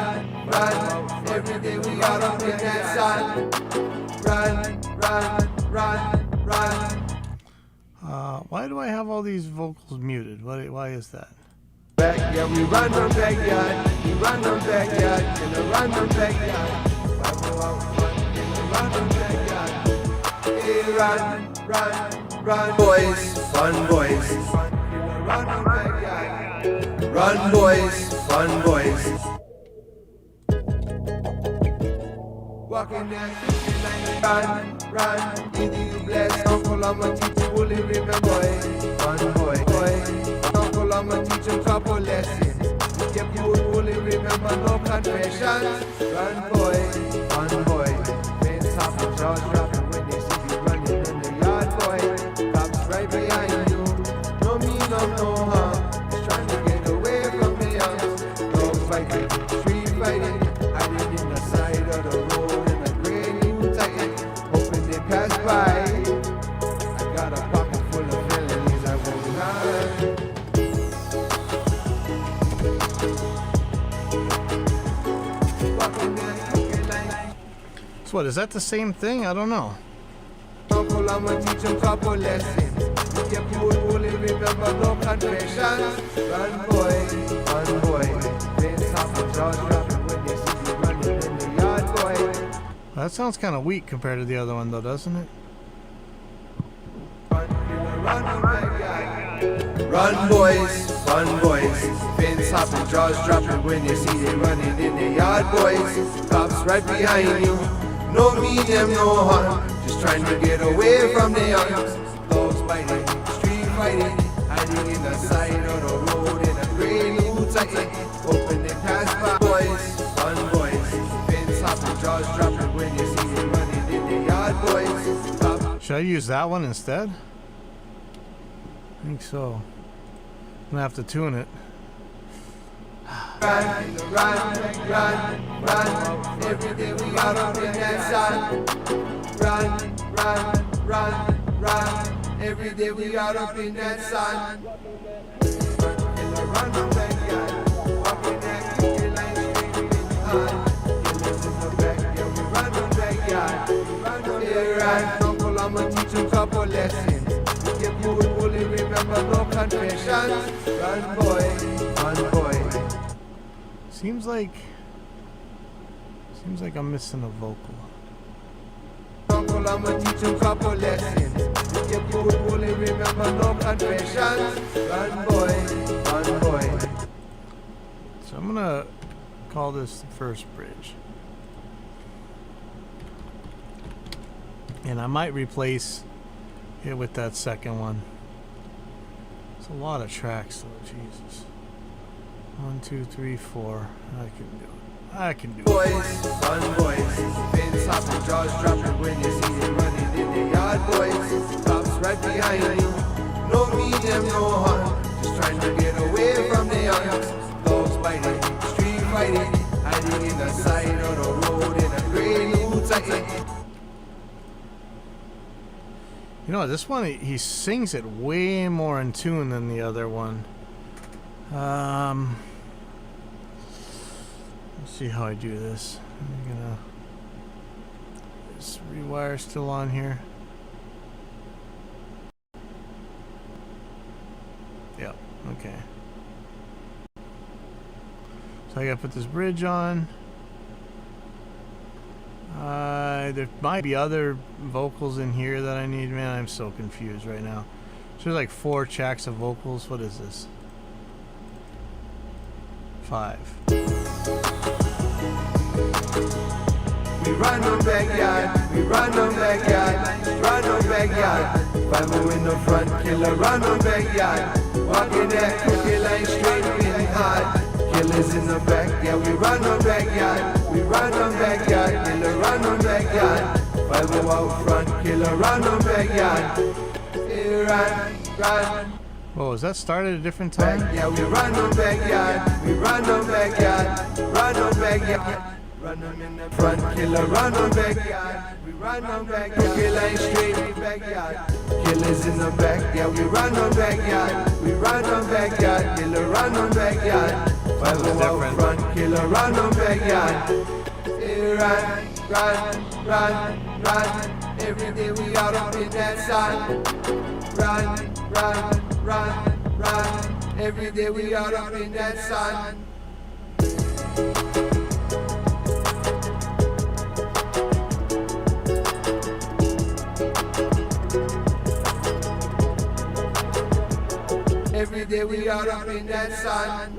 S5: Every day we out up in that sun. Run.
S1: Why do I have all these vocals muted? Why is that?
S5: We run on backyard. We run on backyard. In a run on backyard. Run on backyard. Hey, run, boys, fun boys. Run on backyard. Run, boys, fun boys. Walking that run. Either you bless, uncle, I'ma teach you fully remember, boy. Fun boy. Uncle, I'ma teach you couple lessons. You kept you fully remember, no confessions. Run, boy, fun boy. Fence hopping, jaws dropping when they see you running in the yard, boy. full of felonies I won't hide. Walking that crooked line.
S1: So what, is that the same thing? I don't know.
S5: Uncle, I'ma teach him couple lessons. Get pulled, remember no confessions. Run boy, Vince Hopper, jaws dropping when they see you running in the yard, boy.
S1: That sounds kind of weak compared to the other one, though, doesn't it?
S5: Run boys, Vince hopping, jaws dropping when you see them running in the yard, boys. Cops right behind you, no mean them no harm, just trying to get away from the arms. Dogs biting, street fighting, hiding in the side of the road in a grey new titan. Hoping they pass by, boys, Vince hopping, jaws dropping when you see them running in the yard, boys. Cops.
S1: Should I use that one instead? I think so. I'm gonna have to tune it.
S5: Run, every day we out up in that sun. Run, every day we out up in that sun. Run, backyard, walking that crooked line straight in the heart. Killers in the back, yeah, we run the backyard. Run, uncle, I'ma teach you couple lessons. Get bully, remember no confessions. Run, boy.
S1: Seems like I'm missing a vocal.
S5: Uncle, I'ma teach you couple lessons. Get bully, remember no confessions. Run, boy.
S1: So I'm gonna call this the first bridge. And I might replace it with that second one. It's a lot of tracks though, Jesus. 1, 2, 3, 4. I can do it.
S5: Boys, Vince hopping, jaws dropping when you see them running in the yard, boys. Cops right behind you, no mean them no harm, just trying to get away from the arms. Dogs biting, street fighting, hiding in the side of the road in a grey new titan.
S1: You know, this one, he sings it way more in tune than the other one. Let's see how I do this. I'm gonna... Is rewire still on here? Yep, okay. So I gotta put this bridge on. There might be other vocals in here that I need. Man, I'm so confused right now. So there's like 4 tracks of vocals. What is this? 5.
S5: We run on backyard, run on backyard. 5 in the front, killer, run on backyard. Walking that crooked line straight in hard. Killers in the back, yeah, we run on backyard. Killer, run on backyard. 5 out front, killer, run on backyard. Run.
S1: Whoa, is that started at a different time?
S5: Yeah, we run on backyard. Run on backyard. Run them in the front, killer, run on backyard. We run on backyard. Crooked line straight in backyard. Killers in the back, yeah, we run on backyard. Killer, run on backyard. 5 out front, killer, run on backyard. Run. Every day we out up in that sun. Run. Every day we out up in that sun. Every day we out up in that sun.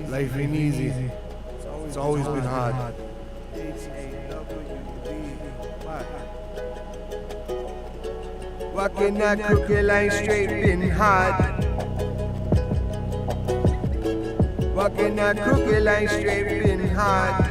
S4: Life ain't easy. It's always been hard.
S5: Walking that crooked line straight been hard. Walking that crooked line straight been hard.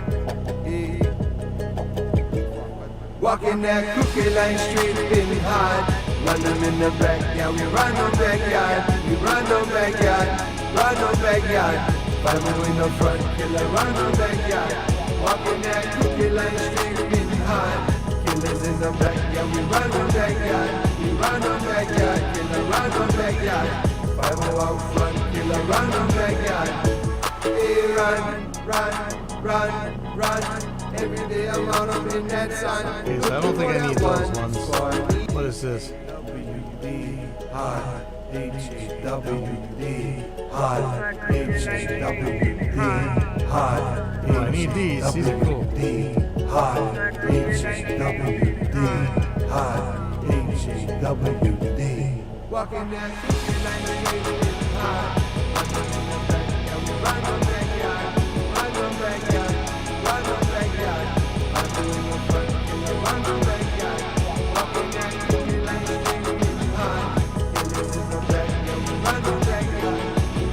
S5: Walking that crooked line straight been hard. Run them in the back, yeah, we run on backyard. we run no backyard, run no backyard. Five in the front, killer, run no backyard. Walking that crooked line straight in hard. Killers in the back, yeah, we run no backyard, we run no backyard, killer, run no backyard. Five out front, killer, run no backyard. Hey, run, run, run, run. Every day I'm out up in that sun.
S1: Okay, so I don't think I need those ones. What is this?
S5: WD, hard, H-A-W-D, hard, H-A-W-D, hard.
S1: Oh, I need these. These are cool.
S5: Hard, H-A-W-D, hard, H-A-W-D. Walking that city like a baby, hard. Run on the backyard, run on the backyard, run on the backyard. I'm doing the front, run on the backyard. Walking that city like a baby, hard. Killers in the back, run on the backyard,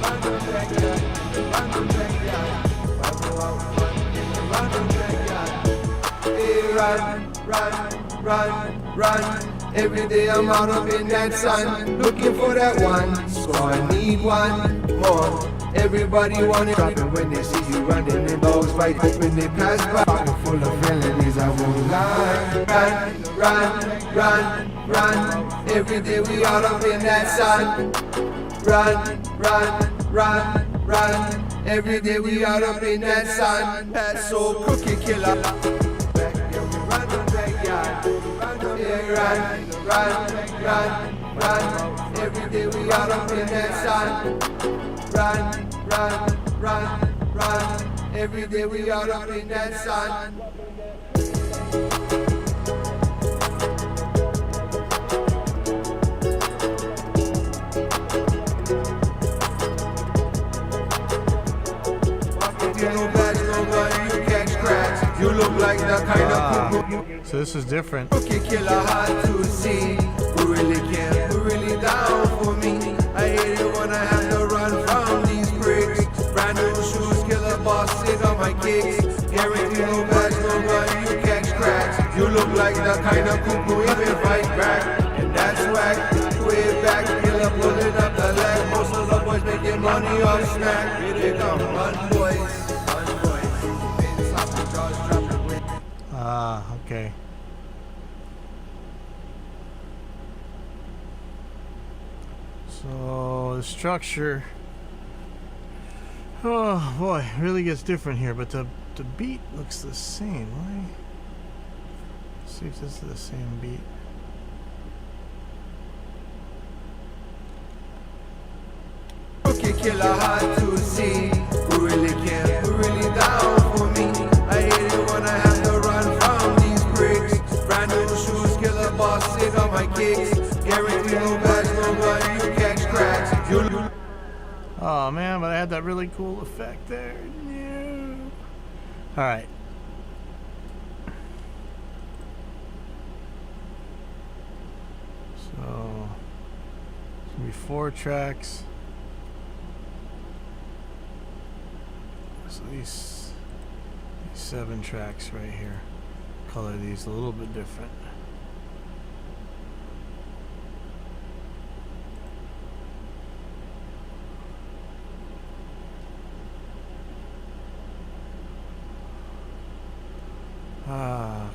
S5: run on the backyard, run on the backyard. I'm out front, run on the backyard. Hey, run, run, run, run. Every day I'm out up in that sun, looking for that one. So I need one more. Everybody want it. Dropping when they see you running, and dogs bite when they pass by. Pocket full of felonies, I won't lie. Run, run, run, run. Every day we out up in that sun. Run, run, run, run. Every day we out up in that sun. That's so cookie killer. Run the backyard, run, run, run, run. Every day we out up in that sun. Run, run, run, run. Every day we out up in that sun. No badge, no gun, you catch cracks. You look like the kind of cuckoo.
S1: So this is different.
S5: Cookie killer hard to see. Who really care? Who really down for me? I hate it when I have to run from these pricks. Brand new shoes, killer boss, sit on my kicks. Guarantee no badge, no gun, you catch cracks. You look like the kind of cuckoo even fight back. And that's whack. Way back, killer pulling up the leg. Most of the boys making money off snack. Here they come, run boys.
S1: Ah, okay. So the structure, oh boy, really gets different here, but the beat looks the same. Why? Let's see if this is the same beat.
S5: Cookie killer hard to see. Who really care? Who really down for me? I hate it when I have to run from these bricks. Brand new shoes, killer boss, sit on my kicks. Guarantee no badge, no gun, you catch cracks.
S1: Oh man, but I had that really cool effect there. No. All right. So it's gonna be 4 tracks. So these 7 tracks right here. Color these a little bit different.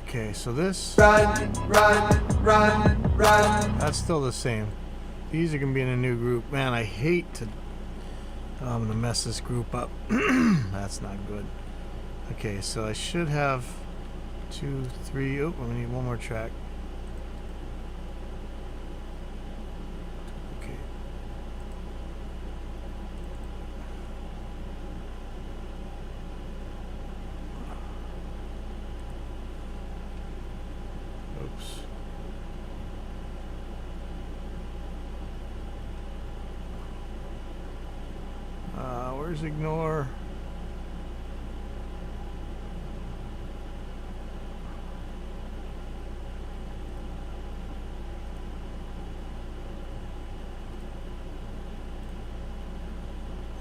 S1: Okay, so this,
S5: Run, run, run, run.
S1: that's still the same. These are gonna be in a new group. Man, I hate to, I'm gonna mess this group up. That's not good. Okay, so I should have 2, 3, oh, we need one more track. Okay. Oops. Where's ignore?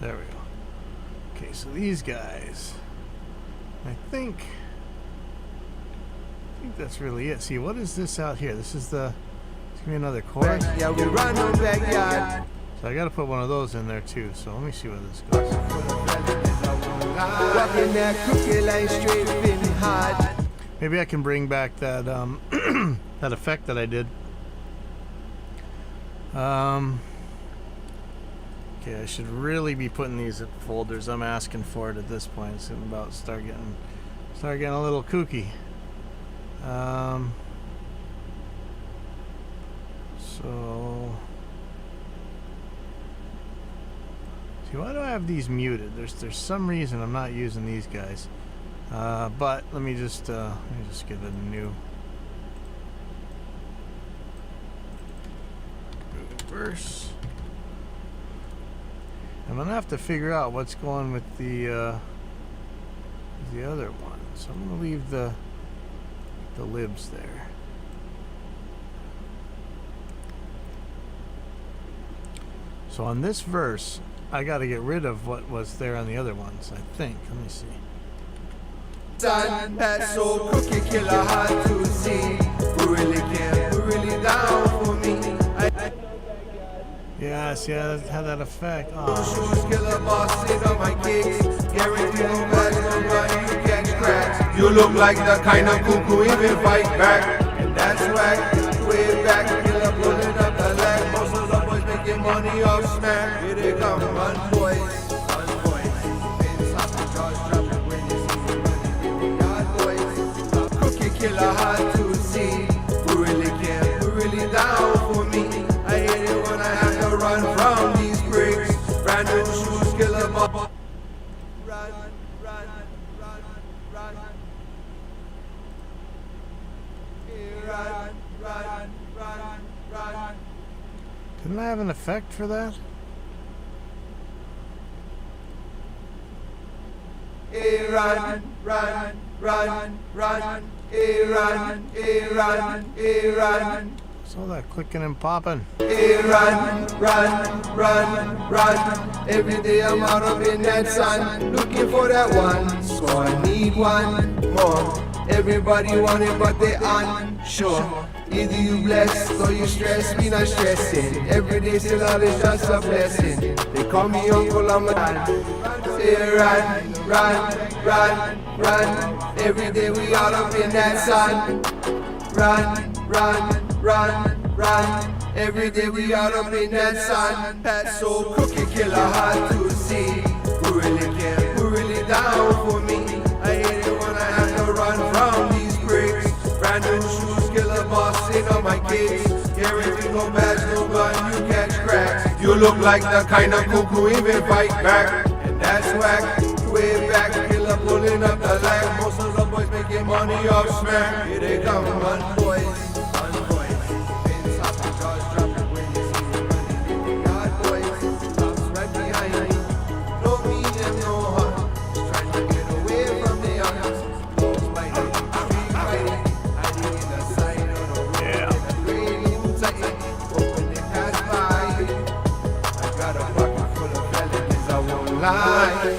S1: There we go. Okay, so these guys, I think that's really it. See, what is this out here? This is the, it's gonna be another chorus.
S5: Yeah, we run on backyard.
S1: So I gotta put one of those in there too. So let me see where this goes.
S5: Walking that crooked line straight, been hard.
S1: Maybe I can bring back that that effect that I did. Okay, I should really be putting these in folders. I'm asking for it at this point. It's about start getting a little kooky. So see, why do I have these muted? There's some reason I'm not using these guys. But let me just get a new verse. I'm gonna have to figure out what's going with the other one. So I'm gonna leave the libs there. So on this verse, I got to get rid of what was there on the other ones, I think. Let me see.
S5: Son, that's so cookie killer hard to see. Who really care? Who really down for me?
S1: Yes, yeah, that had that effect.
S5: Shoes killer boss, sit on my kicks. Guarantee no bags, no run, you catch cracks. You look like the kind of cuckoo even fight back. And that's whack, way back, killer pulling up the lag. Most of the boys making money off smack. Here they come, run boys. Run boys. Fans hopping, jaws dropping when you see me running. Yard boys. Cookie killer hard to see. Who really care? Who really down for me? I hate it when I have to run from these bricks. Brand new shoes, killer bubble. Run, run, run, run. Run, run, run, run.
S1: Didn't I have an effect for that?
S5: Run, run, run, run. Run, run, run.
S1: Saw that clicking and popping.
S5: Run, run, run, run. Every day I'm out up in that sun, looking for that one. So I need one more. Everybody want it, but they unsure. Either you blessed or you stress, me not stressing. Every day still all is just a blessing. They call me uncle, I'm a say run, run, run, run. Every day we all up in that sun. Run, run, run, run. Every day we out up in that sun. That's so cookie killer hard to see. Who really care? Who really down for me? I hate it when I have to run from these bricks. Brand new shoes, killer boss, in on my kicks. Guarantee no badge, no gun, you catch cracks. You look like the kind of cuckoo even fight back. And that's whack, way back, killer pulling up the lag. Most of the boys making money off smack. Here they come, run boys, run boys. Fans hopping, jaws dropping when you see me running. Yard boys, tops right behind me. No me them no harm, just trying to get away from the others. Dogs biting, street fighting, hiding in the side of the road.
S1: Yeah.
S5: In the grave, tight, hoping they pass by. I got a pocket full of felonies, I won't lie.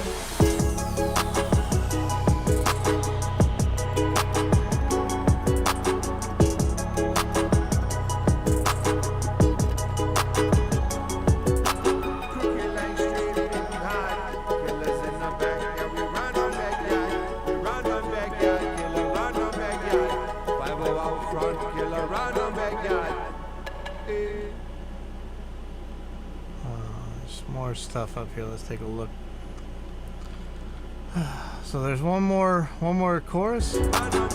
S1: There's more stuff up here. Let's take a look. So there's one more chorus.
S5: Run on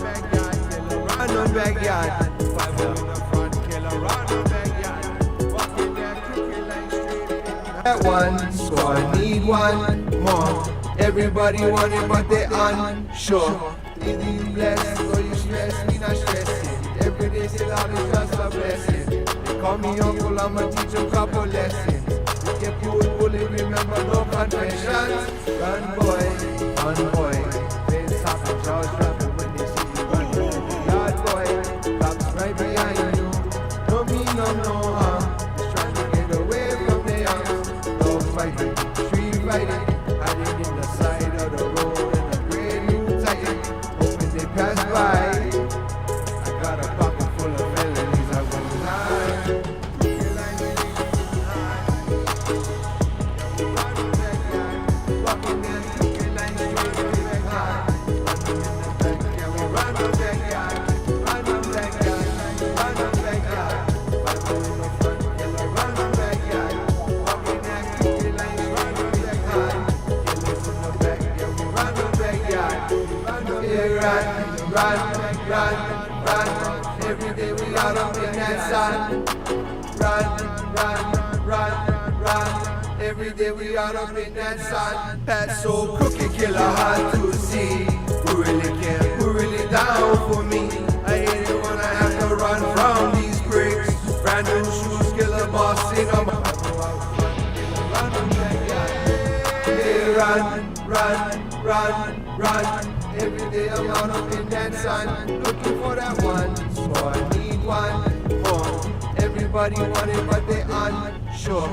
S5: backyard. 5 in the front, killer, run on backyard. Walking that crooked line straight. That one, so I need one more. Everybody want it, but they unsure. Either you blessed or you stress, me not stressing. Every day still out is just a blessing. They call me uncle, I'ma teach them couple lessons. We kept you with bully, remember no confessions. Run boy, run boy. Fans hopping, jaws dropping when they see you run. Yard boy, cops right behind you. No mean no harm, just trying to get away from the young. Dogs fighting, street fighting, hiding in the side of the road in a brand new Titan, hoping they pass by. I got a pocket full of felonies, I won't lie. run. Every day we out up in that sun. Run. Every day we out up in that sun. That's so crooked, killer, hard to see. Who really care? Who really down for me? I hate it when I have to run from these bricks. Brand new shoes, killer boss, sing 'em. Hey, run. Every day I'm out up in that sun, looking for that one. So I need one more. Everybody want it, but they unsure.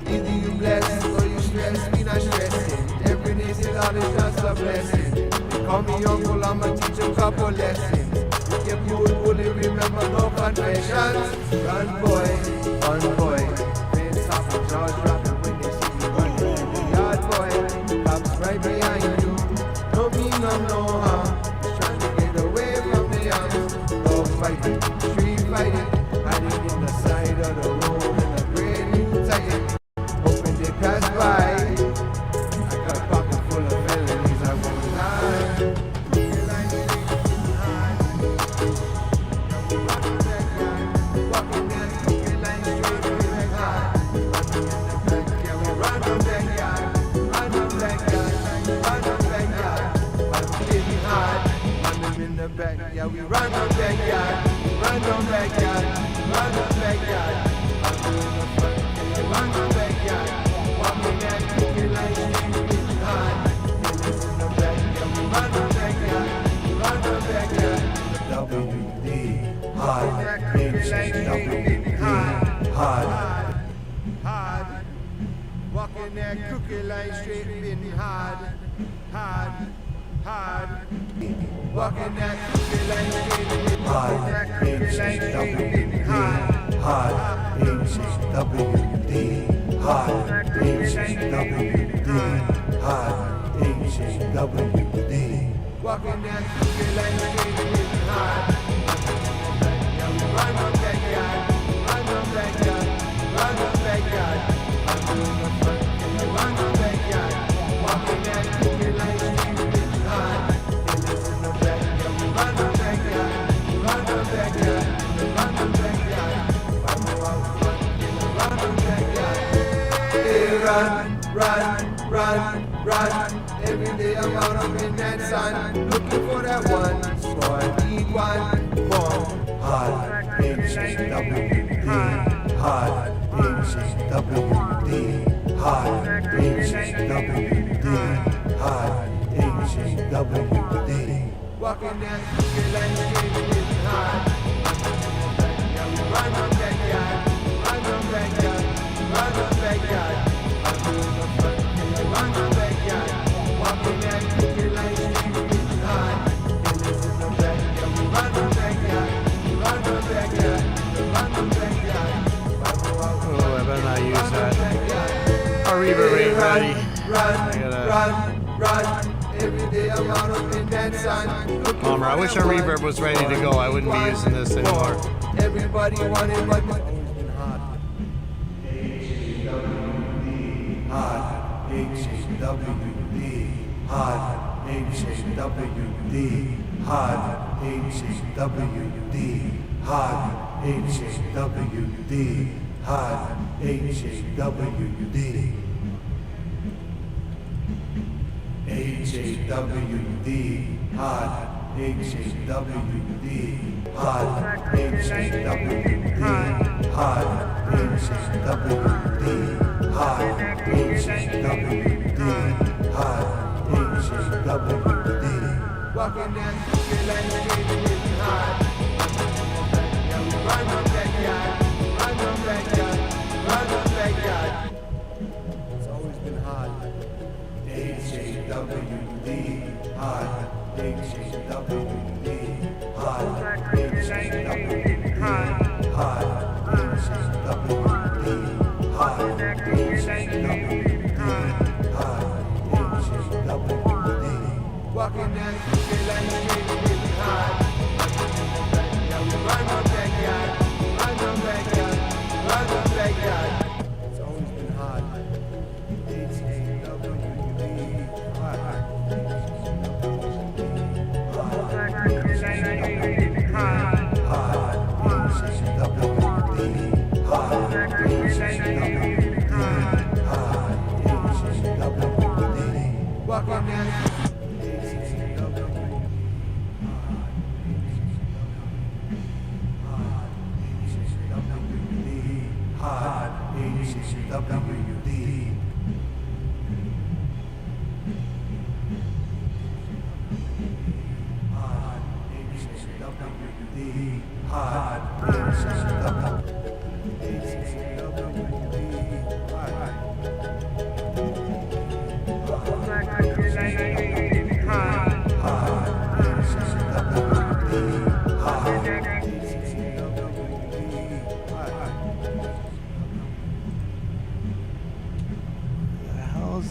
S5: Either you bless or you stress, me not stressing. Every day still out is just a blessing. They call me uncle, I'ma teach them couple lessons. You get bully, remember no confessions. Run boy, fun boy. Fence up and jaws dropping when they see me running in the yard boy. Cops right behind you. No mean I'm no harm. Just trying to get away from the arms. Dog fighting, street fighting, hiding in the side of the road in a brand new titan. Hoping they pass by. I got a pocket full of felonies, I won't lie. Walking down the crooked line straight with the high. Running in the backyard, we run on backyard. Run on backyard, run on backyard. I'm getting hard. Running in the backyard, we run on backyard. Run on backyard, run on backyard. I'm doing the front, we run on backyard. Walking that crooked line straight with the high. Killers in the backyard, we run on backyard. Run on backyard. WD hard, WD hard. Walking that crooked line straight, been hard. Walking that crooked line straight, been hard. HWD hard, HWD hard, HWD hard, HWD. Walking that crooked line straight, been hard. Run on backyard, run on backyard, run on backyard. I'm doing the front, run on backyard. Walking that crooked line straight, been hard. Killers in the backyard, run on backyard, run on backyard, run on backyard. I'm out front, run on backyard. Hey, run. Every day I'm out up in that sun, looking for that one. So I need one more. Hard, HWD, hard, HWD, hard, HWD, hard, HWD. Walking that crooked line straight with hard. Run on backyard, run on backyard, run on backyard. I'm doing the front, run on backyard. Walking that crooked line straight with hard. Killers in the backyard, we run on backyard. Run on backyard, run on backyard.
S1: Oh, I better not use that. Our reverb ain't ready.
S5: Run. Every day I'm out up in that sun.
S1: Bummer. I wish our reverb was ready to go. I wouldn't be using this anymore.
S5: Everybody wanted, but hard, HWD, hard, HWD, hard, HWD, hard, HWD, hard, HWD. HAWD, hard, HAWD, hard, HAWD, hard, HAWD, hard, HAWD, hard, HAWD. Walking down the line straight with hard. Run on backyard, run on backyard, run on backyard. It's always been hard. HAWD, hard, HAWD, hard, HAWD, hard, HAWD, hard, HAWD, hard, HAWD. Walking down the line straight with hard. Run on backyard, run on backyard, run on backyard. It's always been hard. HAWD, hard, HAWD,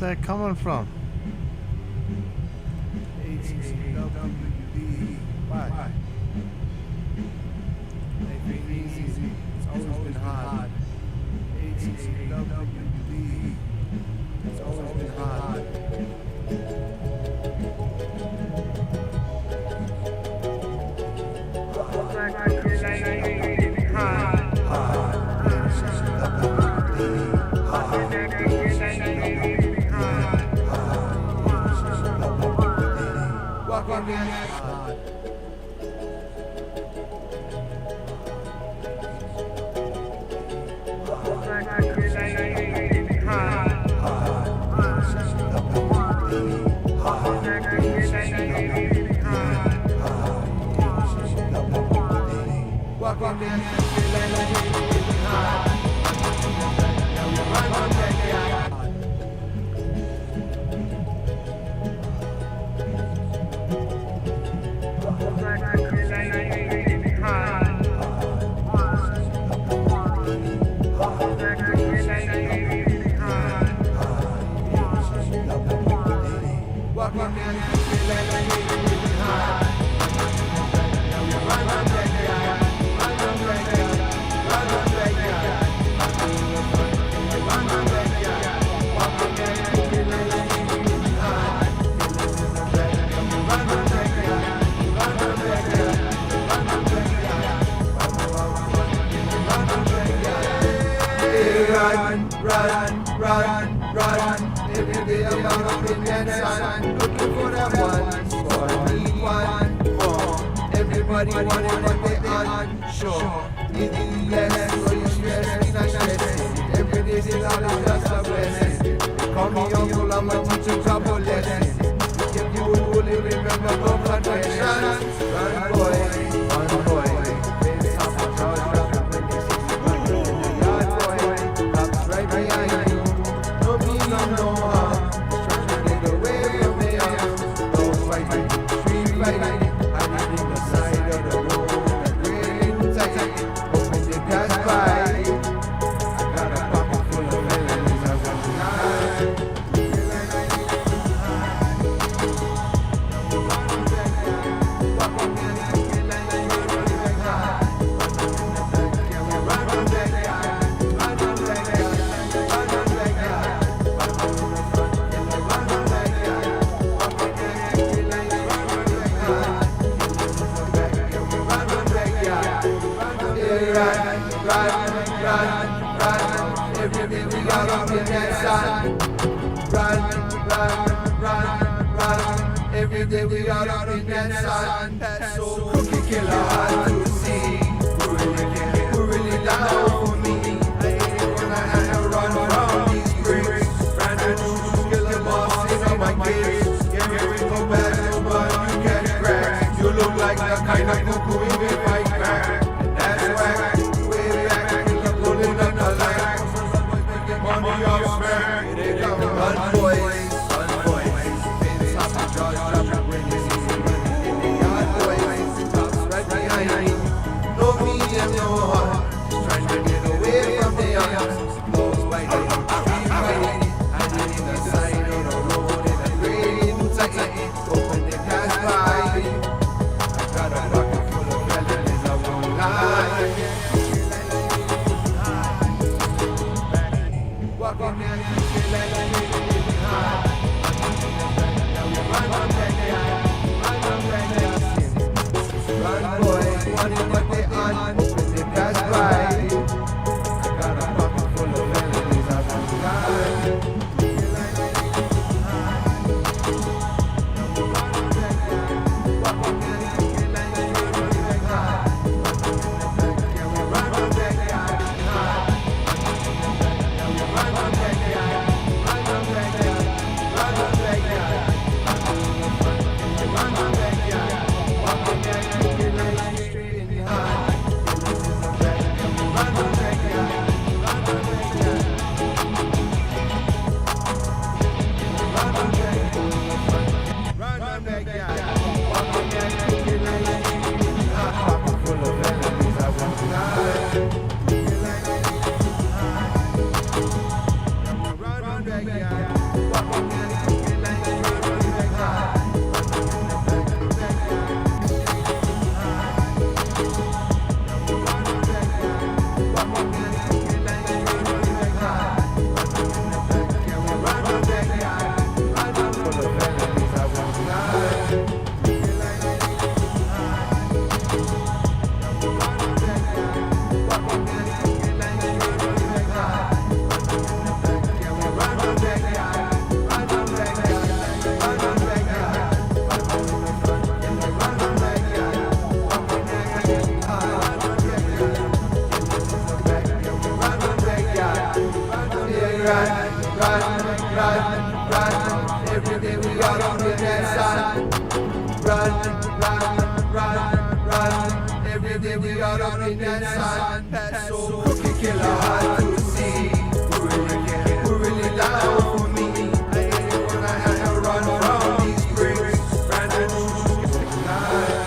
S1: that coming from?
S4: HAWD. Why? Life ain't easy. It's always been hard. HAWD. It's always been hard. Walk on me. Walk on me. Walk on me. Run. Every day I'm out up in that sun, looking for that one. So I need one more. Everybody wanting what they unsure. Needing less, so you stress me, not stressing. Every day is all is just a blessing. They call me uncle, I'm a teacher, trouble lesson. If you would only remember no confessions. Run boy. Face up a charge, when they see you run. Yard boy, cops right behind you. No meaning, no harm. Trying to get away from me. No fighting, street fighting. Hiding in the side of the road. And waiting tight, hoping they pass by. I got a pocket full of melodies I want to hide. Run. Every day we got up in that sun. Run. Every day we got up in that sun. That's so cookie killer hard to see. Who really down for me? I hate it when I have to run around these bricks. Brand new killer bosses on my kids. Here we go back, but you can't crack. You look like the kind of cuckoo we will fight back. That's whack. Way back, killer pulling up the line. Money off smack. They come run boys. Face up the judge, drop when you see me running in the yard boys. Cops right behind me. No medium, no heart. Just trying to get away from the arms. Balls biting, street fighting. Hiding in the side of the road in a rain tight. Hoping they pass by. I got a pocket full of felonies, I won't lie. Walk on me, run boy, wanting what they on, when they pass by. I got a pocket full of melodies, I want to lie. Walk
S5: run. Every day we out up in that sun. Run. Every day we out up in that sun. That's so cookie killer hard to see. Who really down for me? I hate it when I have to run from these bricks. Brandon, run.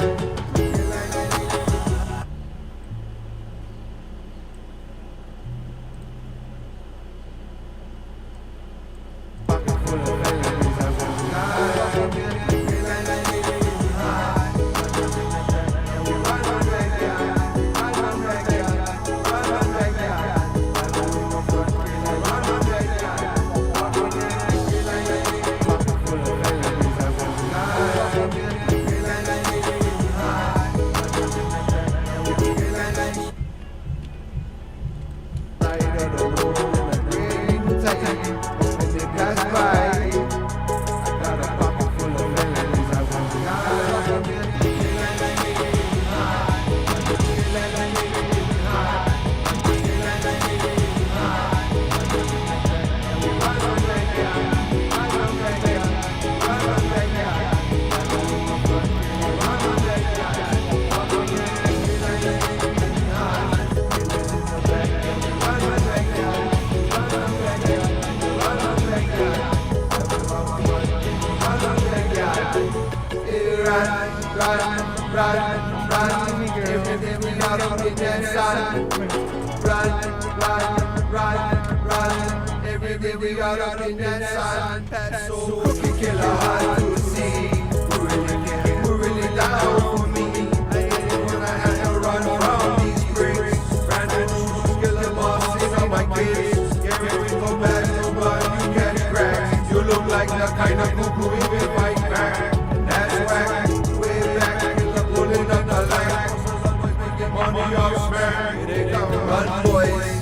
S5: Every day we out up in that sun. Run. Every day we out up in that sun. That's so cookie killer hard to see. Who really down for me? I hate it when I have to run from these bricks. Brandon, kill the boss, these are my kids. Get ready to go back to what you can crack. You look like the kind of cuckoo we will fight back. That's whack. Money off smack, they come run boys.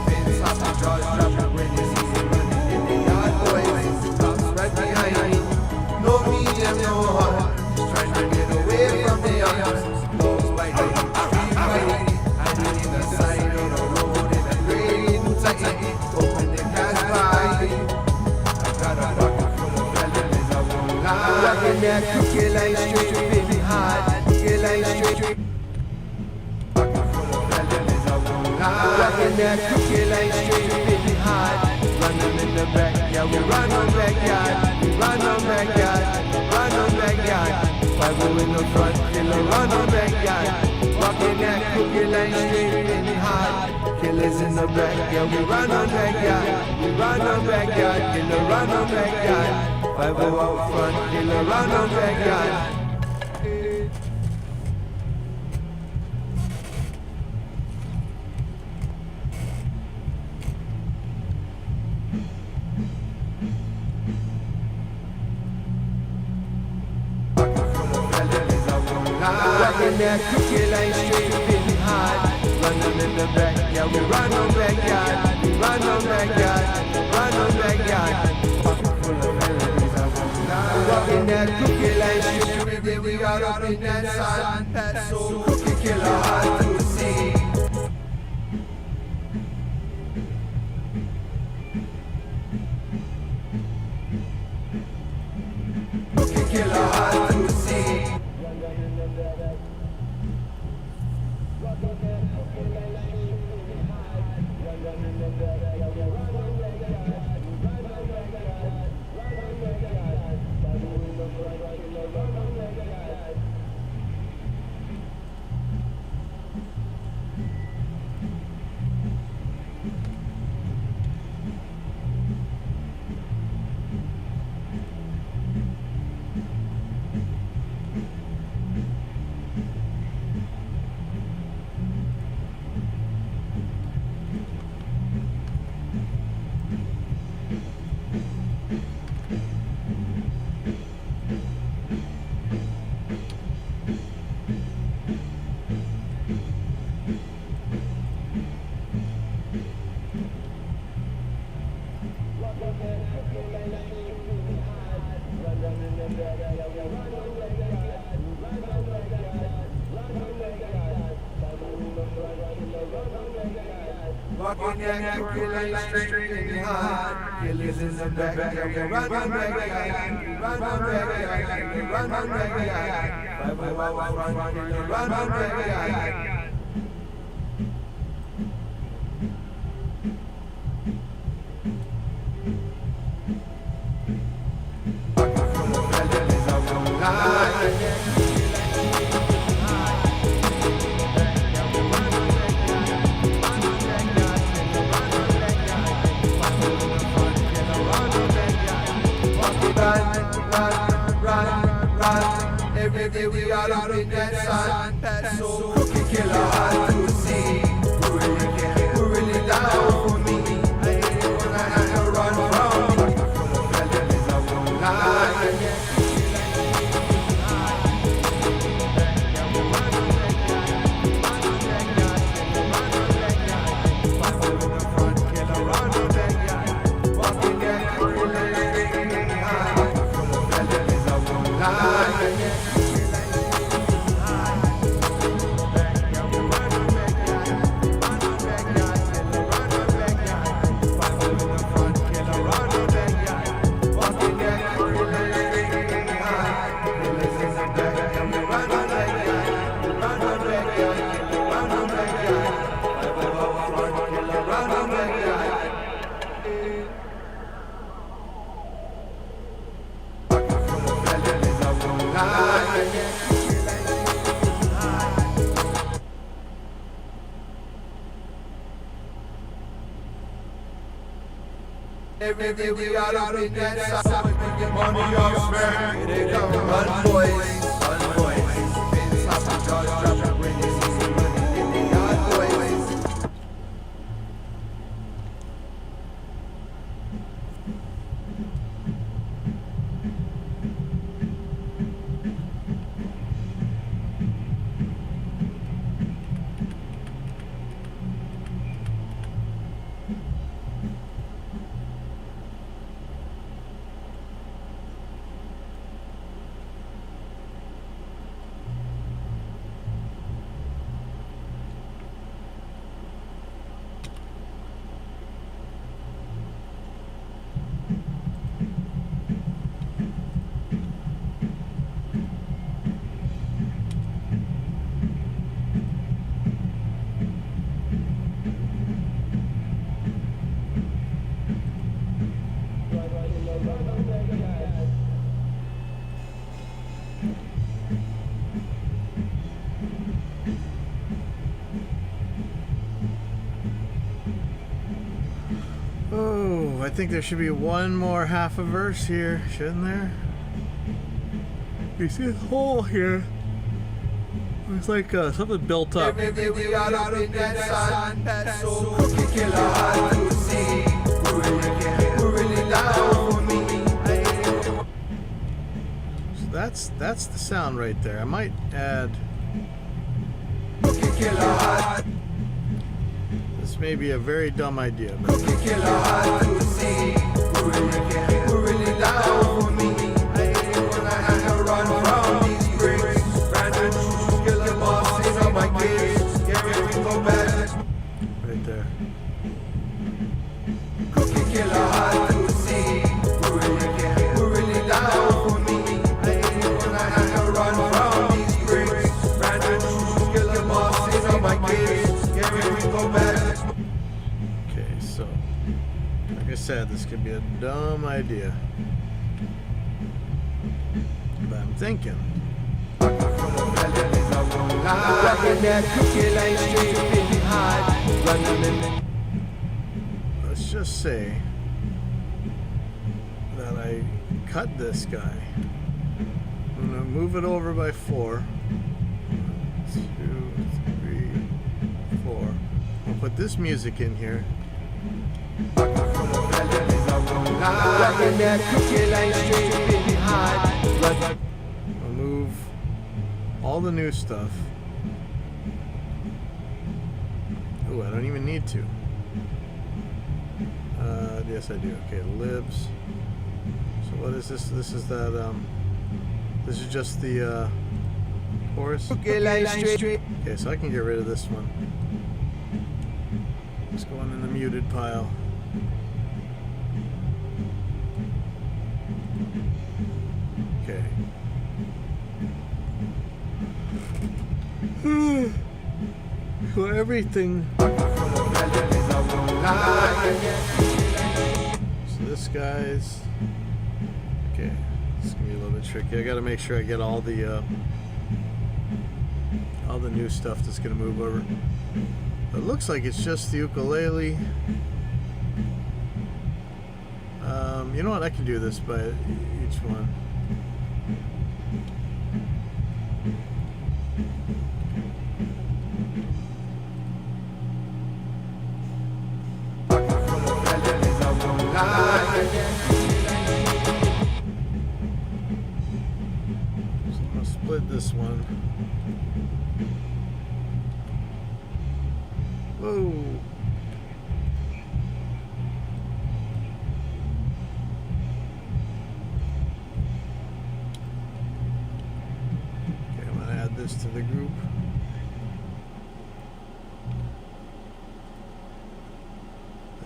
S5: Been sausage jaws dropping when you see them running in the yard boys. Cops right behind me, no medium, no hard. Just trying to get away from the others. Dogs biting, trees biting. I need in the side of the road in a green tight. Hoping they pass by. I got a bucket full of felonies, I won't lie. Rockin' that cookie line straight, baby hard. Cookie line straight. Rockin' that cookie line straight, baby hard. Run them in the back, yeah, we run on backyard. We run on backyard, run on backyard. 5-0 in the front, killer run on backyard. Rockin' that cookie line straight, baby hard. Killers in the back, yeah, we run on backyard. We run on backyard, killer run on backyard. 5-0 out front, killer run on backyard. Rockin' that cookie line straight, baby hard. Run them in the back, yeah, we run on backyard. We run on backyard, run on backyard. Pocket full of melodies, I won't lie. Rockin' that cookie line straight, every day we out up in that sun. That's so cookie killer hard to see. Cookie killer hard to see. Walking that cookie line straight in the heart. killers in the backyard. We run on backyard. We run on backyard. We run on backyard. 501 front killer, run on backyard. Every day we all up in that sun. That's so cookie killer hard to see. Who really down for me? I ain't gonna have to run from me. Full of felonies, I won't lie. Every day we all up in that sun. We get money off smack. They come run boys. Bins hop and jaws drop when they see some money in the yard boys.
S1: Oh, I think there should be one more half a verse here, shouldn't there? You see this hole here? It's like something built up.
S5: Every day we all up in that sun. That's so cookie killer hard to see. Who really down for me?
S1: So that's the sound right there. I might add.
S5: Cookie killer hard.
S1: This may be a very dumb idea. But
S5: Cookie killer hard to see. Who really down for me? I ain't gonna have to run from these bricks. Brandon shoes, killer bosses on my kids. Everything go back.
S1: right there.
S5: Cookie killer hard to see. Who really down for me? I ain't gonna have to run from these bricks. Brandon shoes, killer bosses on my kids. Everything go back.
S1: Okay, so like I said, this could be a dumb idea. But I'm thinking. Let's just say that I cut this guy. I'm gonna move it over by 4. 1, 2, 3, 4. I'll put this music in here. I'll move all the new stuff. Oh, I don't even need to. Yes, I do. Okay, libs. So what is this? This is that. This is just the chorus. Okay, so I can get rid of this one. It's going in the muted pile. everything. So this guy's okay. It's gonna be a little bit tricky. I gotta make sure I get all the new stuff that's gonna move over. It looks like it's just the ukulele. You know what? I can do this by each one. So I'm gonna split this one. Whoa. Okay, I'm gonna add this to the group.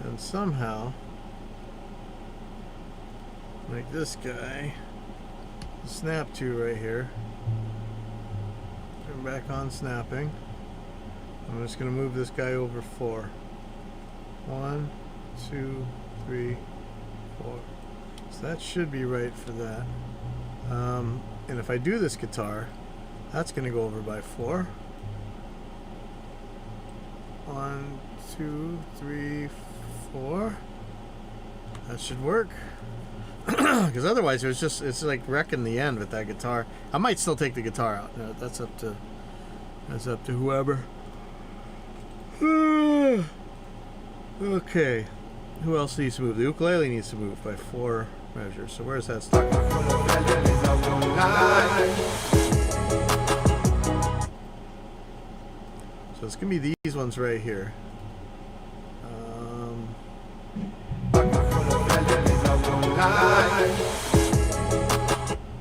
S1: And somehow make this guy snap to right here. Turn back on snapping. I'm just going to move this guy over 4. 1, 2, 3, 4. So that should be right for that. And if I do this guitar, that's going to go over by 4. 1, 2, 3, 4. That should work. Because otherwise it's like wrecking the end with that guitar. I might still take the guitar out. No, that's up to whoever. Okay. Who else needs to move? The ukulele needs to move by 4 measures. So where's that stuck? So it's gonna be these ones right here.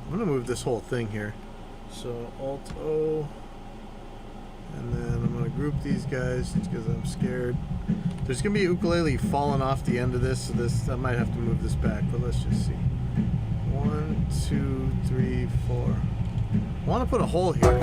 S1: I'm gonna move this whole thing here. So Alt O, and then I'm gonna group these guys just because I'm scared. There's gonna be a ukulele falling off the end of this, so I might have to move this back. But let's just see. 1, 2, 3, 4. I want to put a hole here.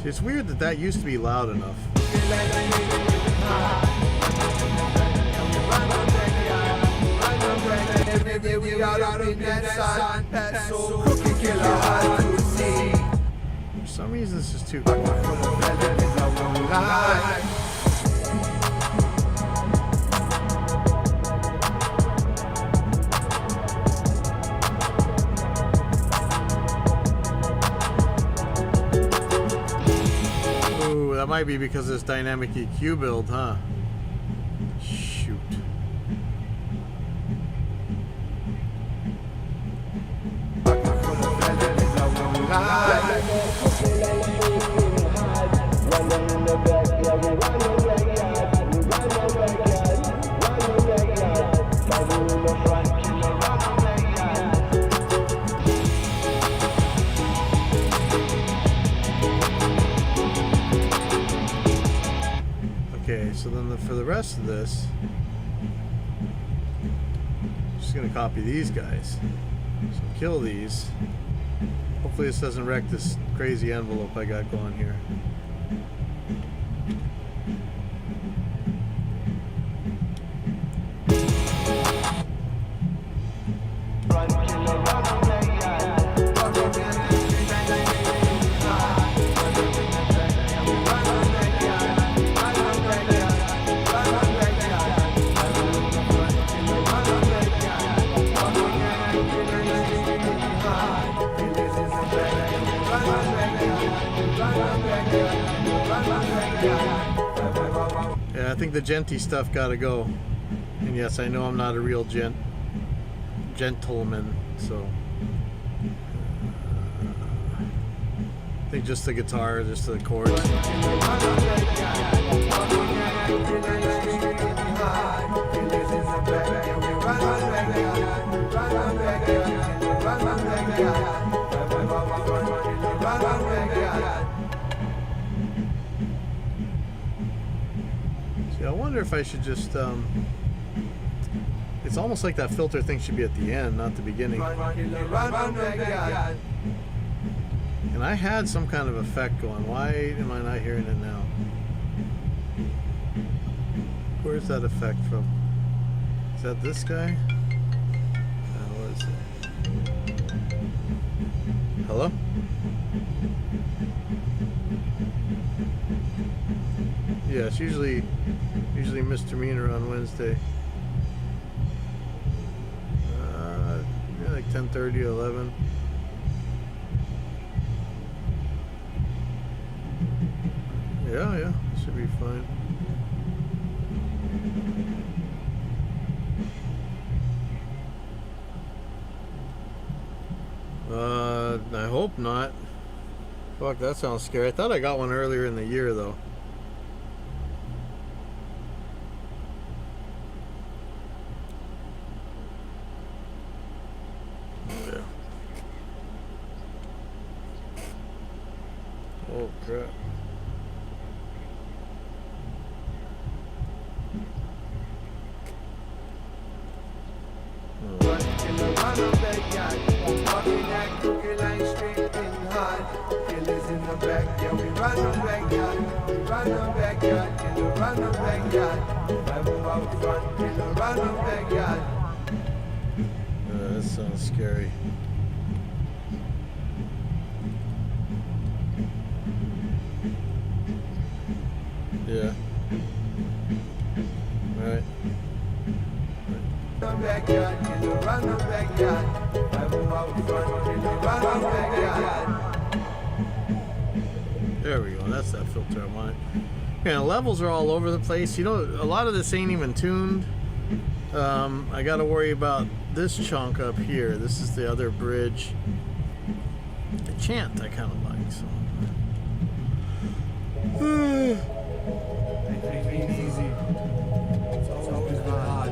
S1: It's weird that used to be loud enough.
S5: Every day we are up in that sun. That's so cookie killer hard to see.
S1: For some reason this is too quiet. That might be because of this dynamic EQ build, huh? Shoot. Okay, so then for the rest of this, I'm just gonna copy these guys. So kill these. Hopefully this doesn't wreck this crazy envelope I got going here. Yeah, I think the genty stuff gotta go. And yes, I know I'm not a real gentleman, so I think just the guitar, just the chords. See, I wonder if I should just it's almost like that filter thing should be at the end, not the beginning. And I had some kind of effect going. Why am I not hearing it now? Where's that effect from? Is that this guy? What is it? Hello? Yeah, it's usually misdemeanor on Wednesday. Yeah, like 10:30, 11. Yeah, should be fine. I hope not. Fuck, that sounds scary. I thought I got one earlier in the year, though. Yeah. Oh, crap. That sounds scary. Yeah. Right. There we go. That's that filter I wanted. Yeah, levels are all over the place. You know, a lot of this ain't even tuned. I got to worry about this chunk up here. This is the other bridge. The chant I kind of like. So.
S4: Easy. It's always been hard.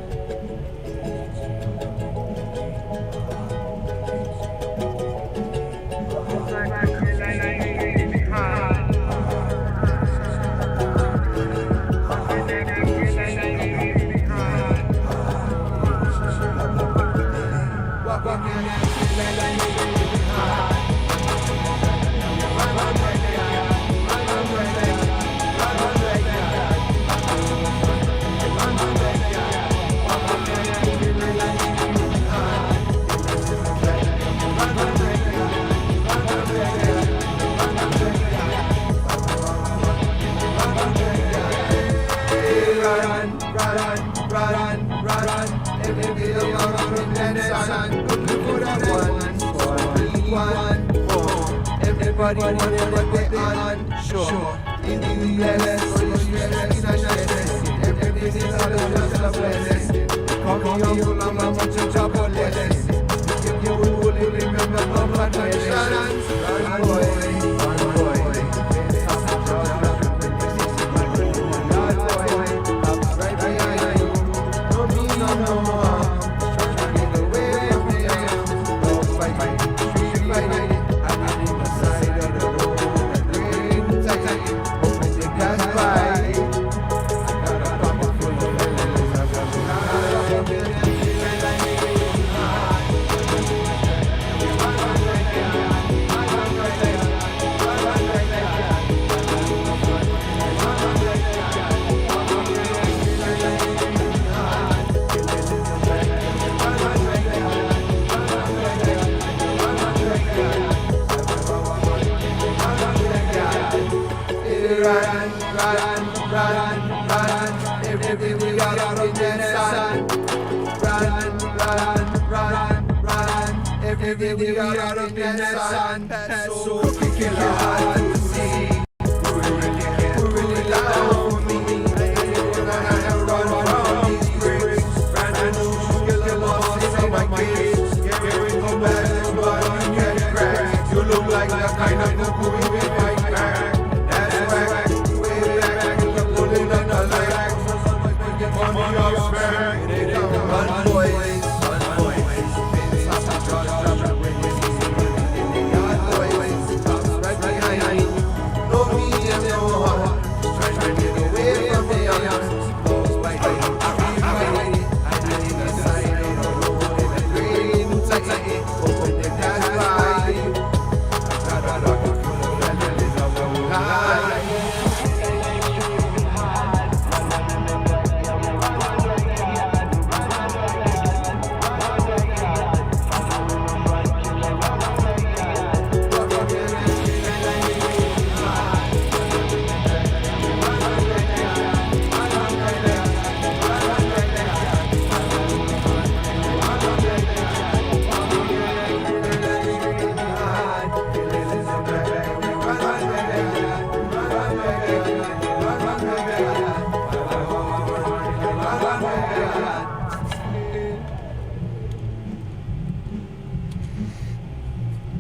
S4: Everybody wanted what they on, sure. In the blessed, everything is just a blessing. Come on, you long, I'm much a job for lessons. You will remember my traditions. Run boy. Right behind you. No me, no more. Trying to get away from them. Don't fight, street fighting. Run, everything we got in that sun. Run, everything we got in that sun. So we kill hard to see. Who really love for me? I run from these bricks. Brand new skill lost in my kids. Getting come back to what you can crack. You look like the kind of who we fight back. That's whack. Right behind you, no me and no heart. Trying to get away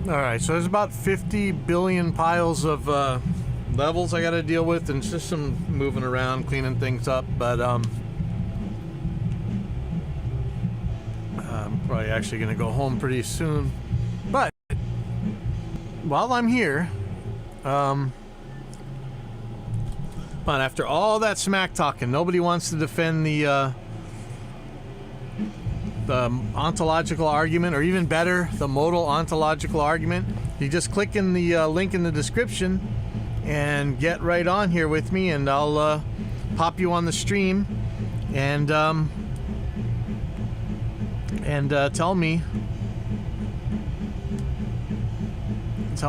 S1: All right, so there's about 50 billion piles of levels I got to deal with, and it's just some moving around, cleaning things up. But I'm probably actually going to go home pretty soon. But while I'm here, but after all that smack talking, nobody wants to defend the ontological argument, or even better, the modal ontological argument. You just click in the link in the description and get right on here with me, and I'll pop you on the stream and tell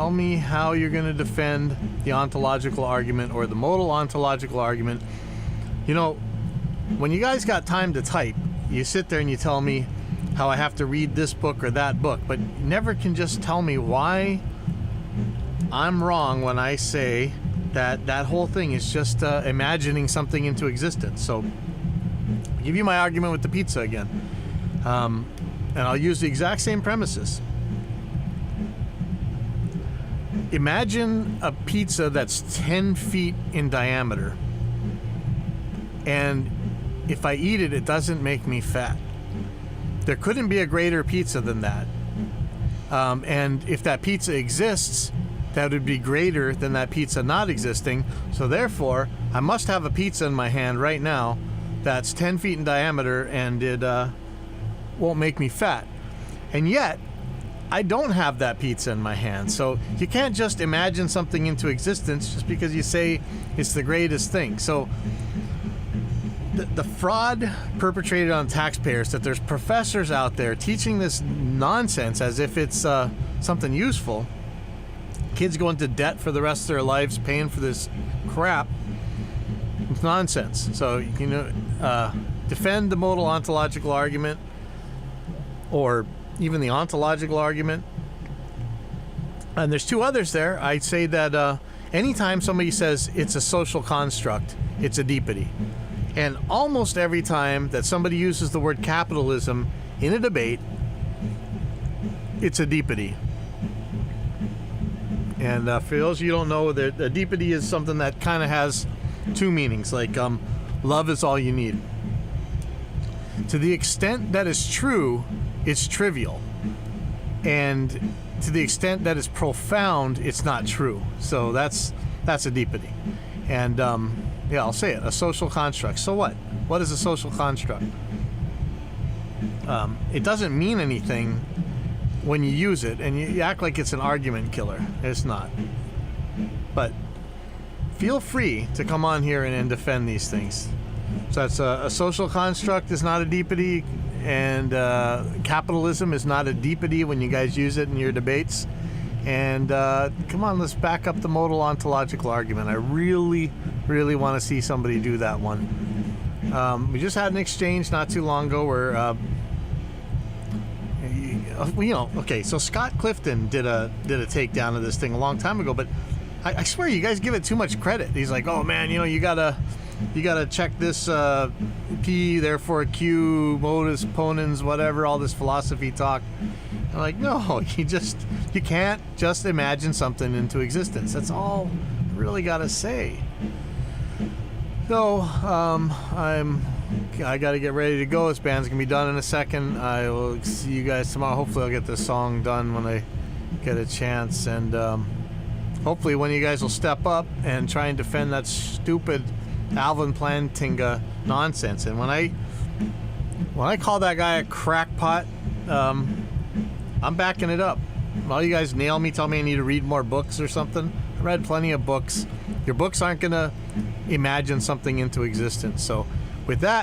S1: me how you're going to defend the ontological argument or the modal ontological argument. You know, when you guys got time to type, you sit there and you tell me how I have to read this book or that book, but you never can just tell me why I'm wrong when I say that that whole thing is just imagining something into existence. So I'll give you my argument with the pizza again, and I'll use the exact same premises. Imagine a pizza that's 10 feet in diameter, and if I eat it, it doesn't make me fat. There couldn't be a greater pizza than that. And if that pizza exists, that would be greater than that pizza not existing. So therefore, I must have a pizza in my hand right now that's 10 feet in diameter, and it won't make me fat. And yet, I don't have that pizza in my hand. So you can't just imagine something into existence just because you say it's the greatest thing. So the fraud perpetrated on taxpayers, that there's professors out there teaching this nonsense as if it's something useful. Kids go into debt for the rest of their lives paying for this crap. It's nonsense. So, you know, defend the modal ontological argument, or even the ontological argument. And there's two others there. I'd say that anytime somebody says it's a social construct, it's a deepity. And almost every time that somebody uses the word capitalism in a debate, it's a deepity. And for those of you who don't know, the deepity is something that kind of has two meanings, like love is all you need. To the extent that is true, it's trivial. And to the extent that is profound, it's not true. So that's a deepity. And yeah, I'll say it, a social construct. So what? What is a social construct? It doesn't mean anything when you use it, and you act like it's an argument killer. It's not. But feel free to come on here and defend these things. So that's a social construct is not a deepity, and capitalism is not a deepity when you guys use it in your debates. And come on, let's back up the modal ontological argument. I really, really want to see somebody do that one. We just had an exchange not too long ago where, you know, okay, so Scott Clifton did a takedown of this thing a long time ago, but I swear you guys give it too much credit. He's like, oh man, you know, you gotta check this P, therefore Q, modus ponens, whatever, all this philosophy talk. I'm like, no, you can't just imagine something into existence. That's all you really gotta say. So I gotta get ready to go. This band's gonna be done in a second. I will see you guys tomorrow. Hopefully I'll get this song done when I get a chance, and hopefully one of you guys will step up and try and defend that stupid Alvin Plantinga nonsense. And when I call that guy a crackpot, I'm backing it up. All you guys nail me, tell me I need to read more books or something. I read plenty of books. Your books aren't gonna imagine something into existence. So with that,